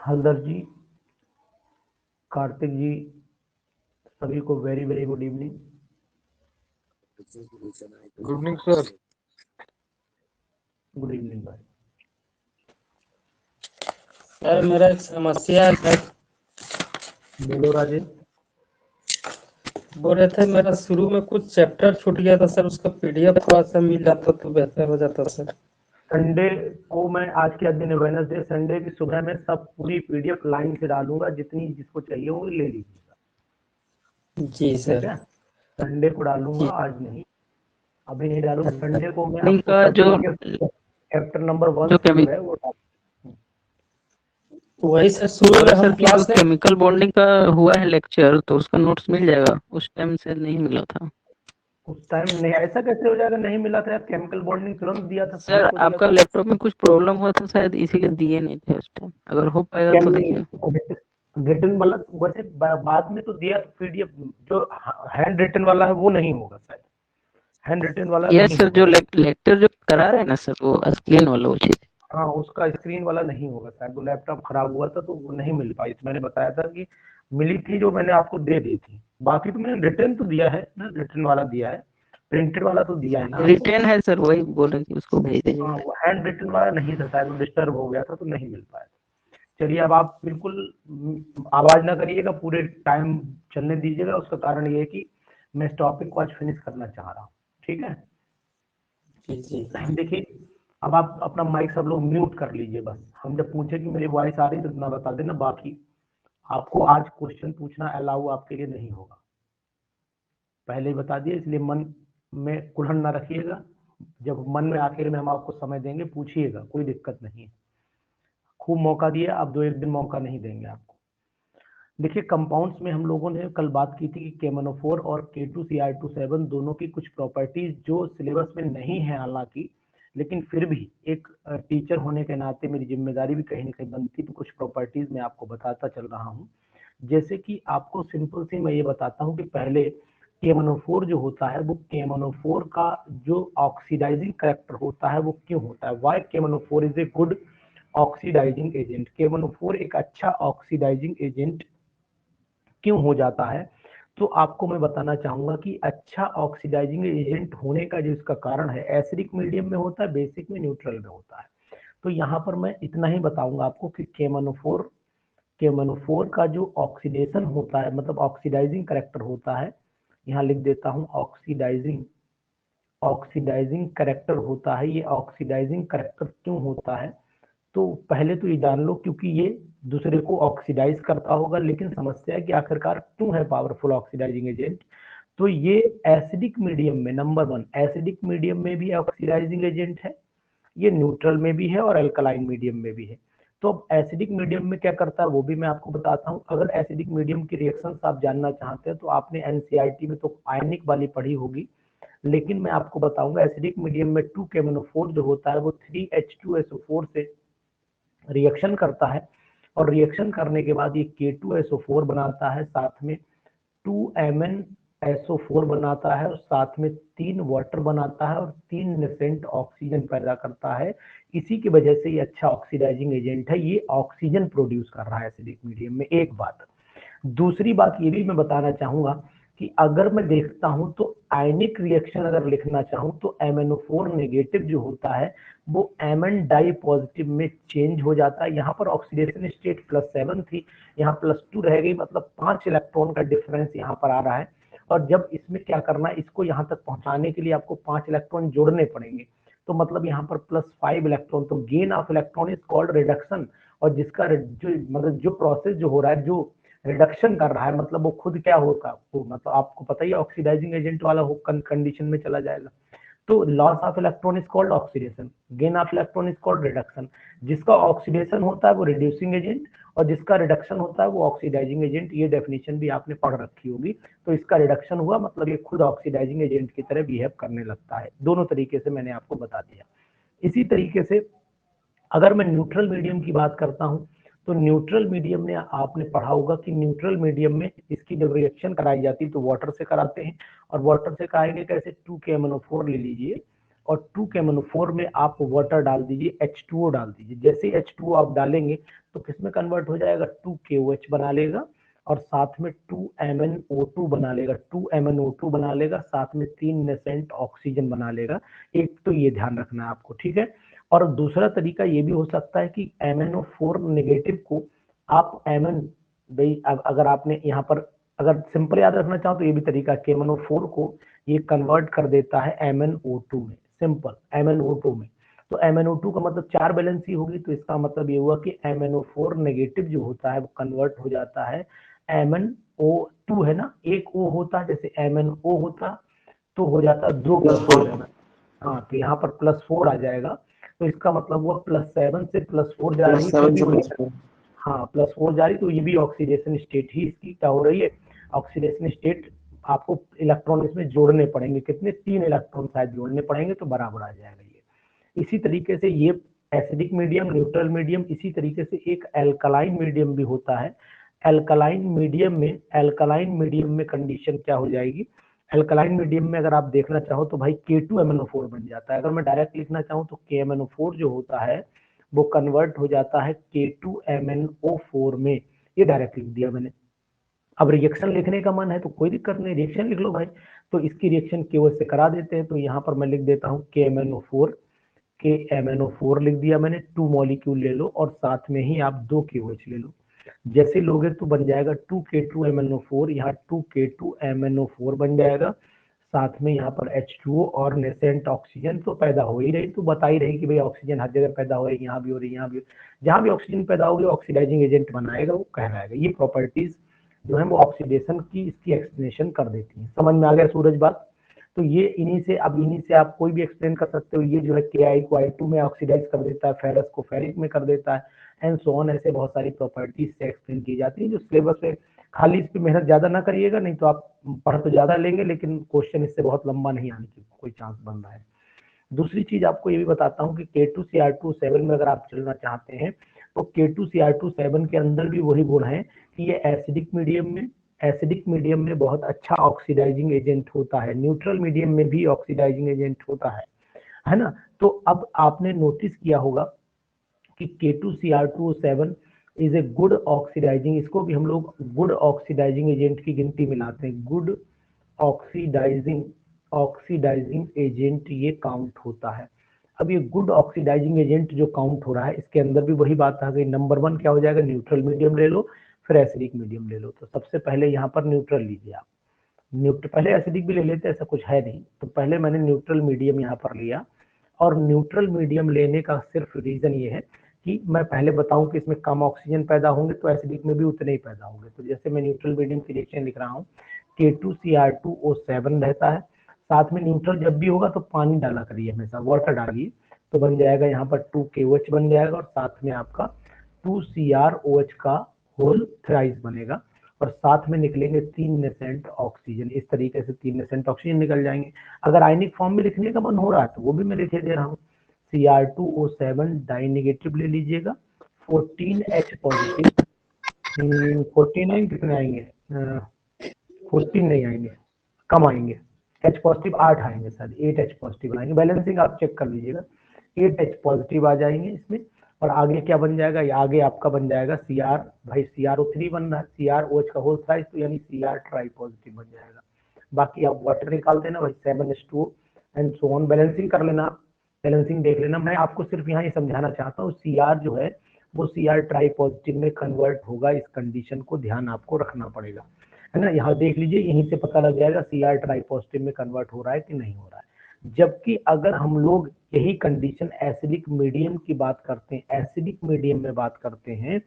हलदर जी, कार्तिक जी, सभी को very very good evening. Good evening sir. Good evening भाई। सर मेरा एक समस्या है सर। बोलो राजेश। बोल रहे थे मेरा शुरू में कुछ चैप्टर छूट गया था सर, उसका पीडीएफ थोड़ा सा मिल जाता तो बेहतर हो जाता सर। संडे को मैं, आज क्या दिन है, वेडनेसडे, संडे की सुबह में सब पूरी पीडीएफ लाइन से डालूंगा, जितनी जिसको चाहिए वो ले लीजिएगा। जी ठीक सर। है, संडे को डालूंगा, जी। आज नहीं, अभी नहीं डालूंगा। संडे को मैं बॉन्डिंग आपको का सब पीडीएफ चैप्टर नंबर 1 जो से जो है वो डाल। वही सर, शुरू में अगर हम सर क्लास में केमिकल बॉन्डिंग का हुआ है लेक्चर तो उसका नोट्स मिल जाएगा, उस टाइम से नहीं मिला था। उस टाइम नहीं, ऐसा कैसे हो जाएगा, नहीं मिला था यार, केमिकल बॉन्डिंग तुरंत दिया था, सर सबको दिया आपका था। लैपटॉप में कुछ प्रॉब्लम हुआ था शायद, इसीलिए दिए नहीं थे उस टाइम। अगर हो पाएगा तो देखिए। रिटर्न वाला वैसे बाद में तो दिया, पीडीएफ जो हैंड रिटन वाला है वो नहीं होगा शायद, हैंड रिटन वाला यस नहीं सर, होगा। जो लेक्चर जो करा रहे हैं ना सर, वो स्क्रीन वाला वो चीज। हाँ, उसका स्क्रीन वाला नहीं होगा शायद, वो लैपटॉप खराब हुआ था तो वो नहीं मिल पाई। मैंने बताया था कि मिली थी, जो मैंने आपको दे दी थी। बाकी तो मैंने रिटर्न तो दिया है ना, रिटर्न वाला दिया है, प्रिंटेड वाला तो दिया है ना आपको। रिटर्न है सर, वही बोले कि उसको भेज दीजिए। हाँ, वो हैंड रिटन वाला नहीं था शायद, वो डिस्टर्ब हो गया था तो नहीं मिल पाया। चलिए, अब आप बिल्कुल आवाज ना करिएगा, पूरे टाइम चलने दीजिएगा। उसका कारण ये है कि मैं इस टॉपिक को आज फिनिश करना चाह रहा हूँ। ठीक है, जी जी देखिए, अब आप अपना माइक सब लोग म्यूट कर लीजिए बस। हम जब पूछे कि मेरी वॉइस आ रही तो इतना बता देना, बाकी आपको आज क्वेश्चन पूछना अलाउ आपके लिए नहीं होगा, पहले ही बता दिया, इसलिए मन में कुल्हड़ ना रखिएगा। जब मन में आखिर में हम आपको समय देंगे, पूछिएगा, कोई दिक्कत नहीं है। खूब मौका दिए, अब 2-1 दिन मौका नहीं देंगे आपको। देखिए, कंपाउंड्स में हम लोगों ने कल बात की थी कि केमोनोफोर और K2Cr27 दोनों की कुछ प्रॉपर्टीज जो सिलेबस में नहीं है हालांकि, लेकिन फिर भी एक टीचर होने के नाते मेरी जिम्मेदारी भी कहीं ना कहीं बनती, तो कुछ प्रॉपर्टीज मैं आपको बताता चल रहा हूँ। जैसे कि आपको सिंपल सी मैं ये बताता हूँ कि पहले केमोनोफोर जो होता है, वो केमोनोफोर का जो ऑक्सीडाइजिंग करेक्टर होता है वो क्यों होता है, why chemonophore is a good oxidising agent. Chemonophore एक अच्छा ऑक्सीडाइजिंग एजेंट क्यों हो जाता है, तो आपको मैं बताना चाहूंगा कि अच्छा ऑक्सीडाइजिंग एजेंट होने का जो इसका कारण है, एसिडिक मीडियम में होता है, बेसिक में, न्यूट्रल में होता है। तो यहाँ पर मैं इतना ही बताऊंगा आपको कि केमोनोफोर का जो ऑक्सीडेशन होता है, मतलब ऑक्सीडाइजिंग करेक्टर होता है, यहाँ लिख देता हूँ, ऑक्सीडाइजिंग ऑक्सीडाइजिंग करेक्टर होता है। ये ऑक्सीडाइजिंग करेक्टर क्यों होता है, तो पहले तो ये जान लो, क्योंकि ये दूसरे को ऑक्सीडाइज करता होगा। लेकिन समस्या है कि आखिरकार क्यों है पावरफुल ऑक्सीडाइजिंग एजेंट, तो ये एसिडिक मीडियम में, नंबर 1 एसिडिक मीडियम में भी ऑक्सीडाइजिंग एजेंट है, ये न्यूट्रल में भी है और अल्कलाइन मीडियम में भी है। तो अब एसिडिक मीडियम में क्या करता है वो भी मैं आपको बताता हूँ। अगर एसिडिक मीडियम की रिएक्शंस आप जानना चाहते हैं तो आपने एनसीईआरटी में तो आयनिक वाली पढ़ी होगी, लेकिन मैं आपको बताऊंगा एसिडिक मीडियम में 2-केमोनोफोर जो होता है वो 3H2SO4 से रिएक्शन करता है, और रिएक्शन करने के बाद ये K2SO4 बनाता है, साथ में 2MnSO4 बनाता है, और साथ में 3 वाटर बनाता है और 3 नेसेंट ऑक्सीजन पैदा करता है। इसी की वजह से ये अच्छा ऑक्सीडाइजिंग एजेंट है, ये ऑक्सीजन प्रोड्यूस कर रहा है एसिडिक मीडियम में। एक बात, दूसरी बात ये भी मैं बताना चाहूंगा कि अगर मैं देखता हूं तो आयनिक रिएक्शन अगर लिखना चाहूं तो MnO4 नेगेटिव जो होता है वो Mn डाई पॉजिटिव में चेंज हो जाता है। यहाँ पर ऑक्सीडेशन स्टेट +7 थी, यहाँ +2 रह गई, मतलब 5 इलेक्ट्रॉन का डिफरेंस यहाँ पर आ रहा है। और जब इसमें क्या करना है, इसको यहाँ तक पहुंचाने के लिए आपको 5 इलेक्ट्रॉन जोड़ने पड़ेंगे, तो मतलब यहाँ पर +5 इलेक्ट्रॉन, तो gain of electron is called reduction. और जिसका जो मतलब जो प्रोसेस जो हो रहा है, जो रिडक्शन कर रहा है, मतलब वो खुद क्या होगा, वो मतलब आपको पता ही है ऑक्सीडाइजिंग एजेंट वाला हो कंडीशन में चला जाएगा। तो loss of electron is called oxidation, gain of electron is called reduction. जिसका ऑक्सीडेशन होता है वो रिड्यूसिंग एजेंट, और जिसका रिडक्शन होता है वो ऑक्सीडाइजिंग एजेंट। ये डेफिनेशन भी आपने पढ़ रखी होगी। तो इसका रिडक्शन हुआ मतलब ये खुद ऑक्सीडाइजिंग एजेंट की तरह बिहेव करने लगता है। दोनों तरीके से मैंने आपको बता दिया। इसी तरीके से अगर मैं न्यूट्रल मीडियम की बात करता हूं, तो न्यूट्रल मीडियम में आपने पढ़ा होगा कि न्यूट्रल मीडियम में इसकी जब रिएक्शन कराई जाती है तो वाटर से कराते हैं, और वाटर से कराएंगे कैसे, 2-KMnO4 ले लीजिए, और 2KMnO4 में आप वाटर डाल दीजिए, H2O डाल दीजिए। जैसे H2O आप डालेंगे तो किसमें कन्वर्ट हो जाएगा, 2KOH बना लेगा और साथ में 2MnO2 बना लेगा, 2MnO2 बना लेगा, साथ में 3 नेसेंट ऑक्सीजन बना लेगा। एक तो ये ध्यान रखना है आपको, ठीक है। और दूसरा तरीका ये भी हो सकता है कि MnO4 नेगेटिव को आप भाई अगर आपने यहाँ पर अगर सिंपल याद रखना चाहो तो ये भी तरीका, KMnO4 को ये कन्वर्ट कर देता है MnO2 में, सिंपल MnO2 में। तो MnO2 का मतलब 4 वैलेंसी होगी, तो इसका मतलब ये हुआ कि MnO4 नेगेटिव जो होता है वो कन्वर्ट हो जाता है MnO2 है ना, एक O होता है, जैसे MnO होता तो हो जाता 2+4। हाँ, तो यहाँ पर +4 आ जाएगा, तो इसका मतलब वो +7 से +4 जा रही है, फिर भी हाँ +4 जा रही, तो ये भी ऑक्सीडेशन स्टेट ही इसकी क्या हो रही है, ऑक्सीडेशन स्टेट। आपको इलेक्ट्रॉन इसमें जोड़ने पड़ेंगे, कितने, 3 इलेक्ट्रॉन शायद जोड़ने पड़ेंगे तो बराबर आ जाएगा ये। इसी तरीके से ये एसिडिक मीडियम, न्यूट्रल मीडियम, इसी तरीके से एक एल्कलाइन मीडियम भी होता है। एल्कलाइन मीडियम में कंडीशन क्या हो जाएगी, एल्कलाइन मीडियम में अगर आप देखना चाहो तो भाई K2MnO4 बन जाता है। अगर मैं डायरेक्ट लिखना चाहूँ तो KMnO4 जो होता है वो कन्वर्ट हो जाता है K2MnO4 में, ये डायरेक्ट लिख दिया मैंने। अब रिएक्शन लिखने का मन है तो कोई दिक्कत नहीं, रिएक्शन लिख लो भाई, तो इसकी रिएक्शन KO से करा देते हैं। तो यहाँ पर मैं लिख देता हूँ KMnO4 लिख दिया मैंने, 2 मॉलिक्यूल ले लो और साथ में ही आप 2 KOH ले लो। जैसे लोगे तो बन जाएगा 2K2MnO4, यहाँ 2K2MnO4 बन जाएगा, साथ में यहाँ पर H2O और नेसेंट ऑक्सीजन तो पैदा हो ही रही, तो बता ही रही कि भाई ऑक्सीजन हर जगह पैदा हो रही, यहाँ भी हो रही, यहाँ भी, जहाँ भी ऑक्सीजन पैदा होगी ऑक्सीडाइजिंग एजेंट बनाएगा, वो कहलाएगा। ये प्रॉपर्टीज जो है वो ऑक्सीडेशन की इसकी एक्सप्लेनेशन कर देती है। समझ में आ गया सूरज बात? तो ये इन्हीं से आप कोई भी एक्सप्लेन कर सकते हो। ये जो है Ki को I2 में ऑक्सीडाइज कर देता है, फेरस को फेरिक में कर देता है, एंड सो ऑन। ऐसे बहुत सारी प्रॉपर्टीज से एक्सप्लेन की जाती है जो सिलेबस में, खाली इस पे मेहनत ज्यादा ना करिएगा, नहीं तो आप पढ़ तो ज्यादा लेंगे लेकिन क्वेश्चन इससे बहुत लंबा नहीं आने की कोई चांस बन रहा है। दूसरी चीज आपको ये भी बताता हूँ कि K2Cr2 में अगर आप चलना चाहते हैं तो K2Cr2 के अंदर भी वही गुण है कि ये एसिडिक मीडियम में बहुत अच्छा ऑक्सीडाइजिंग एजेंट होता है, न्यूट्रल मीडियम में भी ऑक्सीडाइजिंग एजेंट होता है ना। तो अब आपने नोटिस किया होगा कि K2Cr2 is a good oxidising, इसको भी हम लोग गुड ऑक्सीडाइजिंग एजेंट की गिनती में लाते हैं। गुड ऑक्सीडाइजिंग एजेंट ये काउंट होता है। अब ये गुड ऑक्सीडाइजिंग एजेंट जो काउंट हो रहा है, इसके अंदर भी वही बात आ गई। नंबर 1 क्या हो जाएगा, न्यूट्रल मीडियम ले लो, फिर एसिडिक मीडियम ले लो। तो सबसे पहले यहाँ पर न्यूट्रल लीजिए आप, पहले एसिडिक भी ले लेते, ऐसा कुछ है नहीं, तो पहले मैंने न्यूट्रल मीडियम यहाँ पर लिया। और न्यूट्रल मीडियम लेने का सिर्फ रीजन ये है कि मैं पहले बताऊं कि इसमें कम ऑक्सीजन पैदा होंगे तो एसिडिक में भी उतने ही पैदा होंगे। तो जैसे मैं न्यूट्रल मीडियम की रिएक्शन लिख रहा हूँ, K2Cr2O7 रहता है, साथ में न्यूट्रल जब भी होगा तो पानी डाला करिए, हमेशा वाटर डालिए, तो बन जाएगा यहाँ पर 2KOH बन जाएगा और साथ में आपका 2CrOH का होल थ्राइस बनेगा और साथ में निकलेंगे 3 नेसेंट ऑक्सीजन। इस तरीके से 3 नेसेंट ऑक्सीजन निकल जाएंगे। अगर आयनिक फॉर्म में लिखने का मन हो रहा है तो वो भी मैं लिखे दे रहा हूँ। Cr2O7 डाई नेगेटिव ले लीजिएगा, 14H पॉजिटिव, 49 कितने आएंगे, 14 नहीं आएंगे, कम आएंगे, H पॉजिटिव 8 आएंगे, शायद 8H पॉजिटिव आएंगे। बैलेंसिंग आप चेक कर लीजिएगा, 8H पॉजिटिव आ जाएंगे इसमें। और आगे क्या बन जाएगा, आगे आपका बन जाएगा Cr, भाई CrO3 बन रहा है, CrOH का होल थ्राइस, तो यानी Cr ट्राई पॉजिटिव बन जाएगा। बाकी आप वाटर निकाल देना भाई, 7H2 and so on, balancing कर लेना, बैलेंसिंग देख लेना। मैं आपको सिर्फ यहाँ ये समझाना चाहता हूँ, Cr जो है वो Cr ट्राई पॉजिटिव में कन्वर्ट होगा, इस कंडीशन को ध्यान आपको रखना पड़ेगा, है ना। यहाँ देख लीजिए, यहीं से पता लग जाएगा Cr ट्राई पॉजिटिव में कन्वर्ट हो रहा है कि नहीं हो रहा है। जबकि अगर हम लोग यही कंडीशन एसिडिक मीडियम की बात करते हैं, एसिडिक मीडियम में बात करते हैं,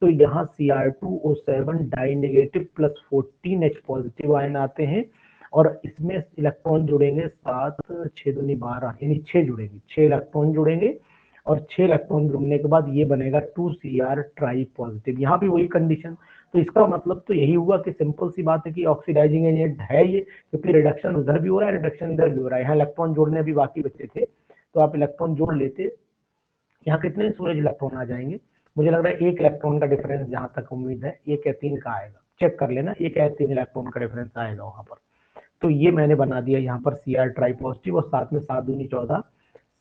तो यहाँ Cr2O7 die negative plus 14H positive ion आते हैं और इसमें इलेक्ट्रॉन जुड़ेंगे 7, 6 दूनी 12, यानी 6 जुड़ेंगे, 6 इलेक्ट्रॉन जुड़ेंगे और 6 इलेक्ट्रॉन जुड़ने के बाद ये बनेगा 2Cr ट्राई पॉजिटिव। यहाँ भी वही कंडीशन। तो इसका मतलब तो यही हुआ कि सिंपल सी बात है कि ऑक्सीडाइजिंग एजेंट है ये, क्योंकि रिडक्शन उधर भी हो रहा है, रिडक्शन इधर भी हो रहा है। यहाँ इलेक्ट्रॉन जोड़ने भी बाकी बचे थे तो आप इलेक्ट्रॉन जोड़ लेते। यहाँ कितने सूरज इलेक्ट्रॉन आ जाएंगे, मुझे लग रहा है 1 इलेक्ट्रॉन का डिफरेंस, जहां तक उम्मीद है 1 या 3 का आएगा, चेक कर लेना, 1 या 3 इलेक्ट्रॉन का डिफरेंस आएगा वहां पर। तो ये मैंने बना दिया यहाँ पर Cr ट्राई पॉजिटिव, और साथ में 7 दूनी 14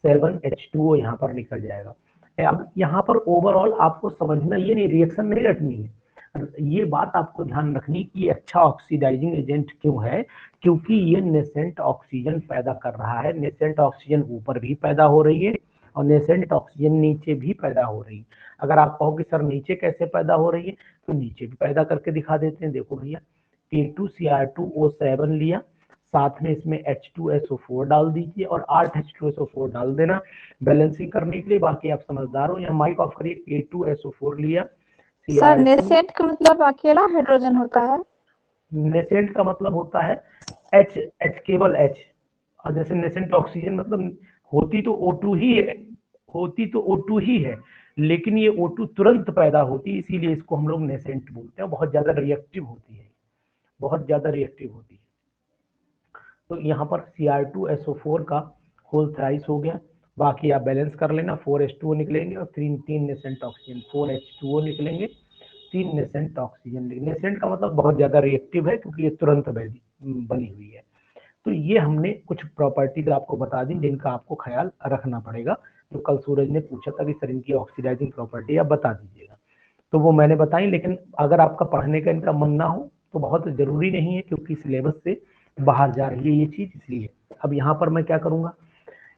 7H2O यहाँ पर निकल जाएगा। अब यहाँ पर ओवरऑल आपको समझना ये नहीं, रिएक्शन नहीं रटनी है, ये बात आपको ध्यान रखनी कि अच्छा ऑक्सीडाइजिंग एजेंट क्यों है, क्योंकि ये नेसेंट ऑक्सीजन पैदा कर रहा है। नेसेंट ऑक्सीजन ऊपर भी पैदा हो रही है और नेसेंट ऑक्सीजन नीचे भी पैदा हो रही है। अगर आप कहो कि सर नीचे कैसे पैदा हो रही है, तो नीचे भी पैदा करके दिखा देते हैं। देखो भैया, K2Cr2O7 लिया, साथ में इसमें H2SO4 डाल दीजिए और 8 H2SO4 डाल देना बैलेंसिंग करने के लिए। बाकी आप समझदार हो। यहाँ माइक ऑफ करिए। K2SO4 लिया, सर नेसेंट का मतलब अकेला हाइड्रोजन होता है? नेसेंट का मतलब होता है H, केवल H। और जैसे नेसेंट ऑक्सीजन मतलब होती तो O2 ही है, लेकिन ये O2 तुरंत पैदा होती है, इसीलिए इसको हम लोग नेसेंट बोलते हैं। बहुत ज्यादा रिएक्टिव होती है, तो यहाँ पर Cr2SO4 का होल थ्राइस हो गया। बाकी आप बैलेंस कर लेना, 4H2O निकलेंगे और तीन नेसेंट ऑक्सीजन, 4H2O निकलेंगे, 3 नेसेंट ऑक्सीजन। नेसेंट का मतलब बहुत ज्यादा रिएक्टिव है, क्योंकि ये तुरंत बनी हुई है। तो ये हमने कुछ प्रॉपर्टीज आपको बता दी जिनका आपको ख्याल रखना पड़ेगा। जो कल सूरज ने पूछा था कि सर इनकी ऑक्सीडाइजिंग प्रॉपर्टी आप बता दीजिएगा, तो वो मैंने बताई। लेकिन अगर आपका पढ़ने का इनका मन ना हो तो बहुत जरूरी नहीं है, क्योंकि सिलेबस से बाहर जा रही है ये चीज, इसलिए। अब यहाँ पर मैं क्या करूंगा,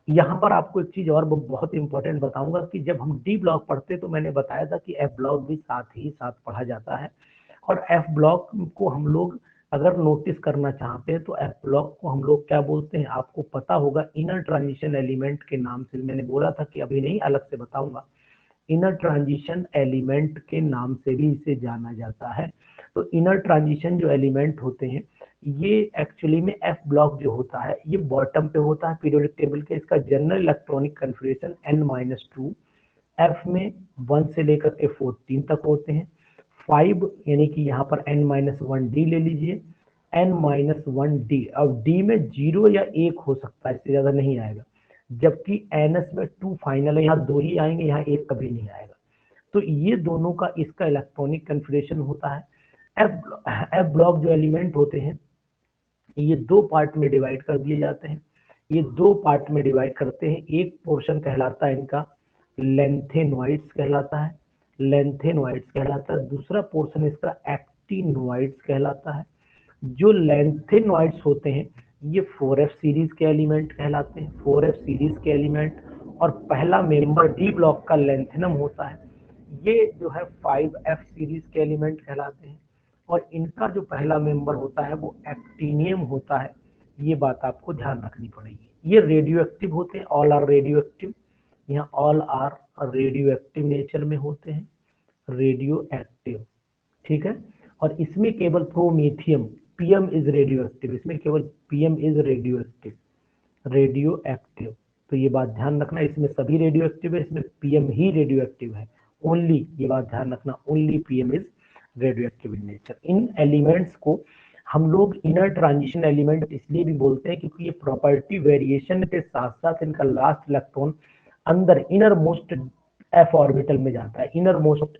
यहाँ पर आपको एक चीज और बहुत इंपॉर्टेंट बताऊंगा कि जब हम डी ब्लॉक पढ़ते तो मैंने बताया था कि एफ ब्लॉक भी साथ ही साथ पढ़ा जाता है। और एफ ब्लॉक को हम लोग अगर नोटिस करना चाहते हैं तो एफ ब्लॉक को हम लोग क्या बोलते हैं, आपको पता होगा, इनर ट्रांजिशन एलिमेंट के नाम से। मैंने बोला था कि अभी नहीं, अलग से बताऊंगा। इनर ट्रांजिशन एलिमेंट के नाम से भी इसे जाना जाता है। तो इनर ट्रांजिशन जो एलिमेंट होते हैं, ये एक्चुअली में एफ ब्लॉक जो होता है ये बॉटम पे होता है पीरियोडिक टेबल के। इसका general electronic configuration N-2, F में 1 से लेकर के 14 तक होते हैं। 5 यानी कि यहाँ पर N-1D ले लीजिए, N-1D। अब D में 0 या 1 हो सकता है, इससे ज्यादा नहीं आएगा। जबकि NS में 2 फाइनल है, यहाँ 2 ही आएंगे, यहाँ 1 कभी नहीं आएगा। तो ये दोनों का इसका इलेक्ट्रॉनिक कन्फिग्रेशन होता है। एफ ब्लॉक जो एलिमेंट होते हैं ये 2 पार्ट में डिवाइड कर दिए जाते हैं। ये 2 पार्ट में डिवाइड करते हैं। एक पोर्शन कहलाता है इनका लेंथेनॉइड्स कहलाता है, दूसरा पोर्शन इसका एक्टिनॉइड्स कहलाता है। जो लेंथेनॉइड्स होते हैं ये 4F सीरीज के एलिमेंट कहलाते हैं, 4F सीरीज के एलिमेंट। और पहला मेंबर डी ब्लॉक का लेंथेनम होता है, ये जो है 5F सीरीज के एलिमेंट कहलाते हैं। और इनका जो पहला मेंबर होता है वो एक्टिनियम होता है। ये बात आपको ध्यान रखनी पड़ेगी। ये रेडियो एक्टिव होते हैं, ऑल आर रेडियो एक्टिव। यहाँ all are radio active nature में होते हैं, रेडियो एक्टिव, ठीक है। और इसमें केवल promethium PM is radio active, इसमें केवल पीएम इज रेडियो एक्टिव। तो ये बात ध्यान रखना, इसमें सभी रेडियो एक्टिव है, इसमें पीएम ही रेडियो एक्टिव है ओनली। ये बात ध्यान रखना, only PM is radio active in nature. In elements को हम लोग इनर ट्रांजिशन एलिमेंट इसलिए भी बोलते हैं क्योंकि ये प्रॉपर्टी वेरिएशन के साथ साथ इनका लास्ट इलेक्ट्रॉन अंदर इनर मोस्ट एफ ऑर्बिटल में जाता है, इनर मोस्ट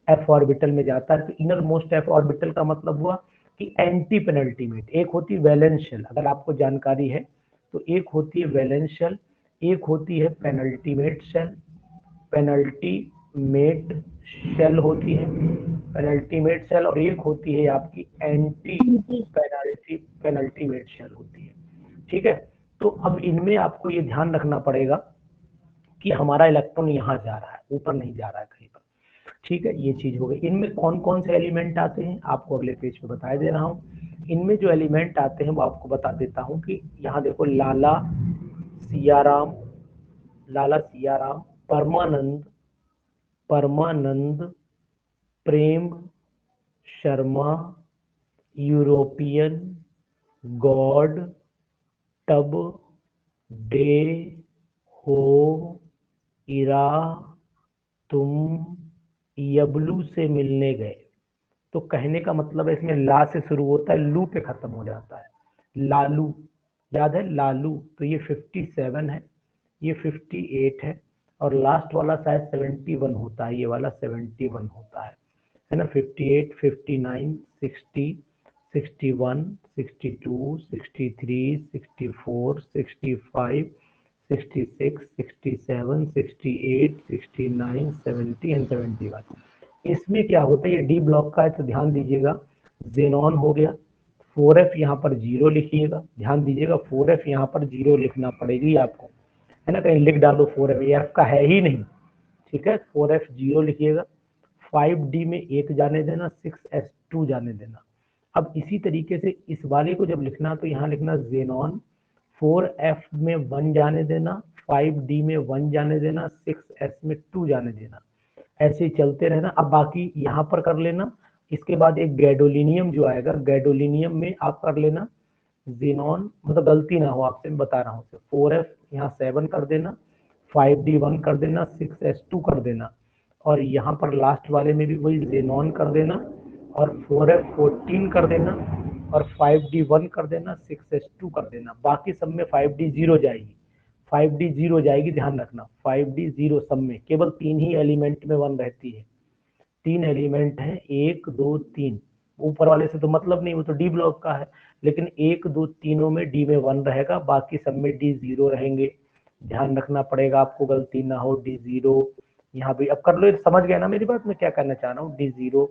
एफ ऑर्बिटल में जाता है। तो इनर मोस्ट एफ ऑर्बिटल का मतलब हुआ कि एंटी पेनल्टीमेट। एक होती है वैलेंस शेल, अगर आपको जानकारी है तो एक होती है वैलेंस शेल, एक होती है पेनल्टीमेट शेल। पेनल्टीमेट शेल होती है, पेनल्टीमेट शेल, और एक होती है आपकी एंटी पेनल्टीमेट शेल होती है, ठीक है। तो अब इनमें आपको ये ध्यान रखना पड़ेगा कि हमारा इलेक्ट्रॉन यहाँ जा रहा है, ऊपर नहीं जा रहा है कहीं पर, ठीक है। ये चीज हो गई। इनमें कौन कौन से एलिमेंट आते हैं आपको अगले पेज पे बता दे रहा हूँ। इनमें जो एलिमेंट आते हैं वो आपको बता देता हूँ कि यहाँ देखो, लाला सियाराम, परमानंद, प्रेम शर्मा, यूरोपियन, गॉड, टब, डे, हो, इरा, तुम, यबलू से मिलने गए। तो कहने का मतलब है इसमें ला से शुरू होता है, लू पे खत्म हो जाता है। लालू, याद है लालू, तो ये 57 है, ये 58 है, और लास्ट वाला शायद 71 होता है, ये वाला 71 होता है ना। 58, 59, 60, 61, 62, 63, 64, 65, 66, 67, 68, 69, 70 एंड 71। इसमें क्या होता है, ये डी ब्लॉक का है तो ध्यान दीजिएगा, जेनॉन हो गया। 4F यहाँ पर 0 लिखिएगा, ध्यान दीजिएगा 4F यहाँ पर 0 लिखना पड़ेगी आपको, है ना, कहीं लिख डालो 4F, ये F का है ही नहीं, ठीक है। 4F 0 लिखिएगा। 5D में 1 जाने देना, 6S 2 जाने देना। अब इसी तरीके से इस वाले को जब लिखना तो यहाँ लिखना जेनॉन, 4F में 1 जाने देना, 5D में 1 जाने देना, 6S में 2 जाने देना, ऐसे ही चलते रहना। अब बाकी यहाँ पर कर लेना। इसके बाद एक गैडोलिनियम जो आएगा, गैडोलिनियम में आप कर लेना जेनॉन, मतलब गलती ना हो आपसे मैं बता रहा हूँ, 4F यहाँ 7 कर देना, 5D 1 कर देना, 6S 2 कर देना, और यहाँ पर लास्ट वाले में भी वही जेनॉन कर देना, और 4F 14 कर देना, और 5D 1 कर देना, 6S 2 कर देना। बाकी सब में 5D 0 जाएगी, 5D 0 जाएगी, ध्यान रखना 5D 0 सब में, केवल 3 ही एलिमेंट में 1 रहती है। 3 एलिमेंट है, 1 2 3, ऊपर वाले से तो मतलब नहीं, वो तो डी ब्लॉक का है, लेकिन 1 2 तीनों में डी में 1 रहेगा, बाकी सब में डी 0 रहेंगे। ध्यान रखना पड़ेगा आपको, गलती ना हो। डी 0 यहाँ भी अब कर लो, समझ गया ना मेरी बात, मैं क्या करना चाह रहा हूँ। डी 0,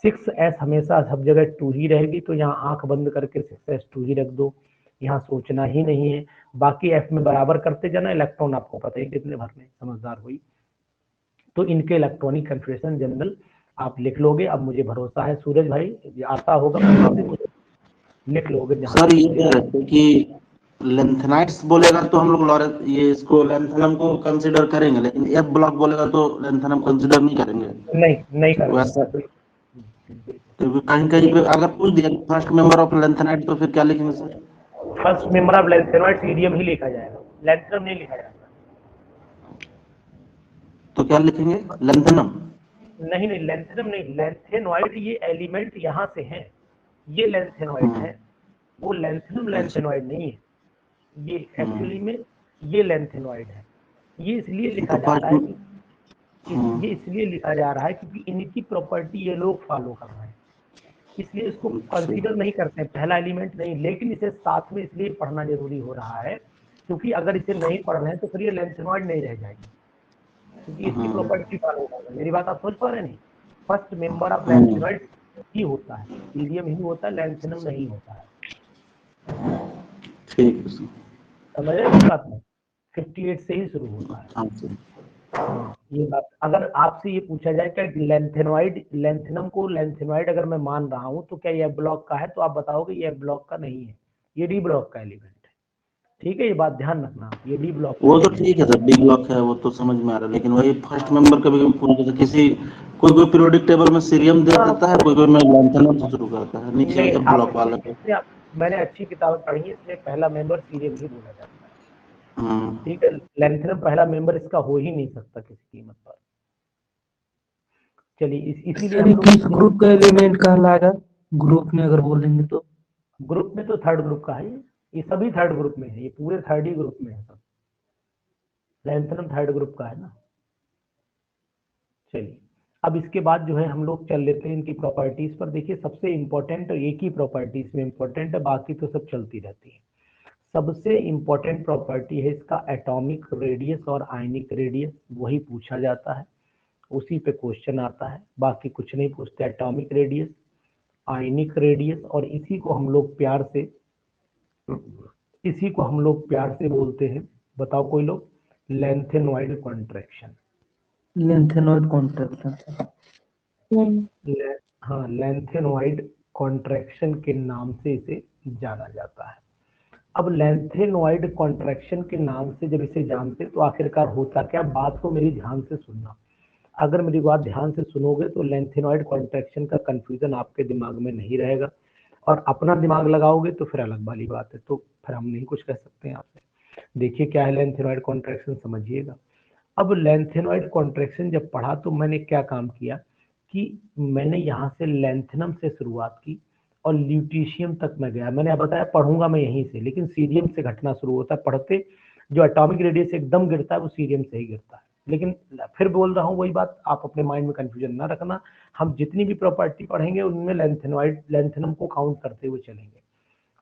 6S हमेशा सब जगह 2 ही रहेगी, तो यहाँ आंख बंद करके 6S 2 ही रख दो, यहाँ सोचना ही नहीं है। बाकी F में बराबर करते जाना, इलेक्ट्रॉन आपको पता है कितने भरने, समझदार हुई तो इनके इलेक्ट्रॉनिक कन्फिग्रेशन जनरल आप लिख लोगे। अब मुझे भरोसा है सूरज भाई, ये आता होगा, लिख लोगे। सर ये कह रहे थे कि लेंथेनाइट्स बोलेगा तो हम लोग ये इसको लेंथेनम को कंसीडर करेंगे, लेकिन एफ ब्लॉक बोलेगा तो लेंथेनम कंसीडर नहीं करेंगे। नहीं करेंगे वैसा तो कहीं कहीं पे अगर पूछ दिया फर्स्ट मेंबर ऑफ लेंथेनाइट तो फिर क्या लिखेंगे sir? First member of lanthanoid cerium ही लिखा जाएगा, लेंथेनम नहीं लिखा जाएगा। तो क्या लिखेंगे? लेंथेनम? नहीं लेंथेनम नहीं, लेंथेनॉइड ये एलिमेंट यहाँ से है, ये लेंथेनॉइड है, वो लेंथेनम लेंथेनॉइड नहीं है, ये एक्चुअली में ये लेंथेनॉइड है। ये इसलिए लिखा जा रहा है कि ये इसलिए लिखा जा रहा है क्योंकि इनकी प्रॉपर्टी ये लोग फॉलो कर रहे हैं, इसलिए इसको कंसीडर नहीं करते हैं, पहला एलिमेंट नहीं। लेकिन इसे साथ में इसलिए पढ़ना जरूरी हो रहा है क्योंकि अगर इसे नहीं पढ़ रहे हैं तो फिर ये लेंथेनॉइड नहीं रह जाएगी, क्योंकि इसकी प्रॉपर्टी फॉलो कर रहे हैं। मेरी बात आप समझ पा रहे नहीं? फर्स्ट मेंबर ऑफ लेंथेनॉइड ही होता है, सीरियम ही होता है, लेंथेनम नहीं होता है। ठीक है, समझ रहे हैं बात में? 58 से ही शुरू होता है। ये बात अगर आपसे ये पूछा जाए कि लेंथेनॉइड, लेंथेनम को लेंथेनॉइड अगर मैं मान रहा हूं तो क्या ये ब्लॉक का है, तो आप बताओगे ये ब्लॉक का नहीं है, ये डी ब्लॉक का एलिमेंट है। ठीक है, ये बात ध्यान रखना, ये डी ब्लॉक वो तो ठीक है सर, डी ब्लॉक है वो तो समझ में आ रहा है, लेकिन वही फर्स्ट मेंबर कभी पूछ किसी कोई पीरियोडिक टेबल में सीरियम दे देता है, कोई में लेंथेनम से शुरू करता है, नीचे एफ ब्लॉक वाला को। मैंने अच्छी किताब पढ़ी है, इसलिए पहला मेंबर सीरियम ही बोला जाता है। ठीक है, लेंथेनम पहला मेंबर इसका हो ही नहीं सकता किसी कीमत पर। चलिए इसीलिए किस ग्रुप का एलिमेंट कहलाएगा ग्रुप में अगर बोलेंगे तो? ग्रुप में तो थर्ड ग्रुप का है, ये सभी थर्ड ग्रुप में है, ये पूरे थर्ड ही ग्रुप में है सब। लेंथेनम थर्ड ग्रुप का है ना। चलिए अब इसके बाद जो है हम लोग चल लेते हैं इनकी प्रॉपर्टीज पर। देखिए सबसे इंपॉर्टेंट एक ही प्रॉपर्टी इसमें इंपॉर्टेंट है, बाकी तो सब चलती रहती है। सबसे इंपॉर्टेंट प्रॉपर्टी है इसका एटॉमिक रेडियस और आयनिक रेडियस, वही पूछा जाता है, उसी पे क्वेश्चन आता है, बाकी कुछ नहीं पूछते। एटॉमिक रेडियस, आयनिक रेडियस, और इसी को हम लोग प्यार से बोलते हैं, बताओ कोई लोग, लेंथेनॉइड कॉन्ट्रैक्शन। लेंथेनॉइड कॉन्ट्रैक्शन, हाँ, लेंथेनॉइड कॉन्ट्रैक्शन के नाम से इसे जाना जाता है। अब लेंथेनॉइड कॉन्ट्रैक्शन के नाम से जब इसे जानते तो आखिरकार होता क्या, बात को मेरी ध्यान से सुनना। अगर मेरी बात ध्यान से सुनोगे तो लेंथेनॉइड कॉन्ट्रैक्शन का कंफ्यूजन आपके दिमाग में नहीं रहेगा, और अपना दिमाग लगाओगे तो फिर अलग वाली बात है, तो फिर हम नहीं कुछ कह सकते हैं आपसे। देखिए क्या है लेंथेनॉइड कॉन्ट्रैक्शन, समझिएगा। अब लेंथेनॉइड कॉन्ट्रैक्शन जब पढ़ा तो मैंने क्या काम किया कि मैंने यहाँ से लेंथेनम से शुरुआत की और ल्यूटीशियम तक मैं गया। मैंने बताया पढ़ूंगा मैं यहीं से, लेकिन सीरियम से घटना शुरू होता है। पढ़ते जो एटॉमिक रेडियस एकदम गिरता है वो सीरियम से ही गिरता है, लेकिन फिर बोल रहा हूँ वही बात, आप अपने माइंड में कंफ्यूजन ना रखना, हम जितनी भी प्रॉपर्टी पढ़ेंगे उनमें लैंथेनम को काउंट करते हुए चलेंगे।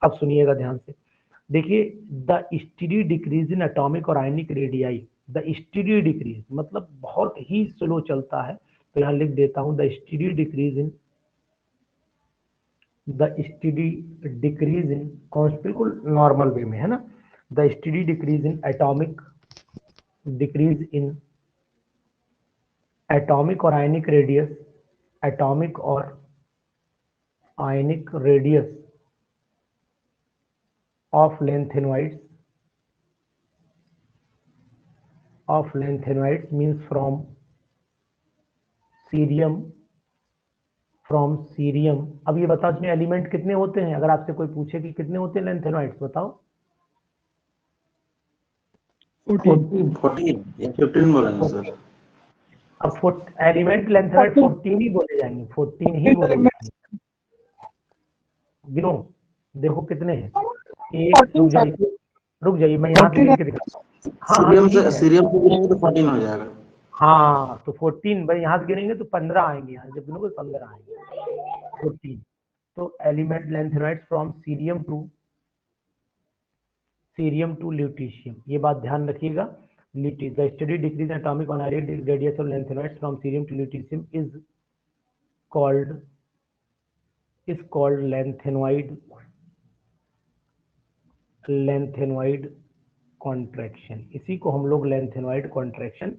अब सुनिएगा ध्यान से, देखिए the steady decrease in atomic और ionic radii, the steady decrease मतलब बहुत ही स्लो चलता है, तो यहाँ लिख देता हूं द स्टेडी डिक्रीज इन बिल्कुल नॉर्मल वे में है ना, the steady decrease in atomic और आयनिक रेडियस, एटॉमिक और ionic radius of lanthanoids means from cerium। अब ये बताओ इसमें एलिमेंट कितने होते हैं, अगर आपसे कोई पूछे कि कितने होते हैं लैंथेनोइड्स, बताओ। 40 या 15 बोलेंगे सर। अब एलिमेंट लैंथेनोइड 14 ही बोले जाएंगे, 14 ही बोले जाएंगे। गिनो, देखो कितने हैं, एक, रुक जाइए मैं यहाँ गिन के दिखाता हूँ। सीरियम से गिनेंगे तो 14 हो जाएगा। हाँ तो 14 भाई यहाँ से गिनेंगे तो 15 आएंगे, यहाँ जब गिनोगे 15 आएंगे, 14। तो element lanthanoids from cerium to lutetium, ये बात ध्यान रखिएगा। द स्टडी डिक्रीज एटॉमिक और ionic radius of lanthanoids from cerium to lutetium is called lanthanoid contraction, इसी को हम लोग लैंथेनोइड कॉन्ट्रैक्शन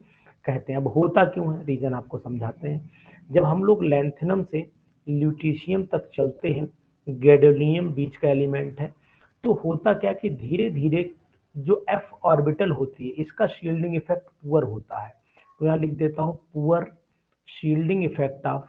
कहते हैं। अब होता क्यों है, रीजन आपको समझाते हैं। जब हम लोग लैंथेनम से ल्यूटीशियम तक चलते हैं, गैडोलियम बीच का एलिमेंट है, तो होता क्या कि धीरे धीरे जो f ऑर्बिटल होती है इसका शील्डिंग इफेक्ट पुअर होता है। तो यहाँ लिख देता हूँ poor shielding effect of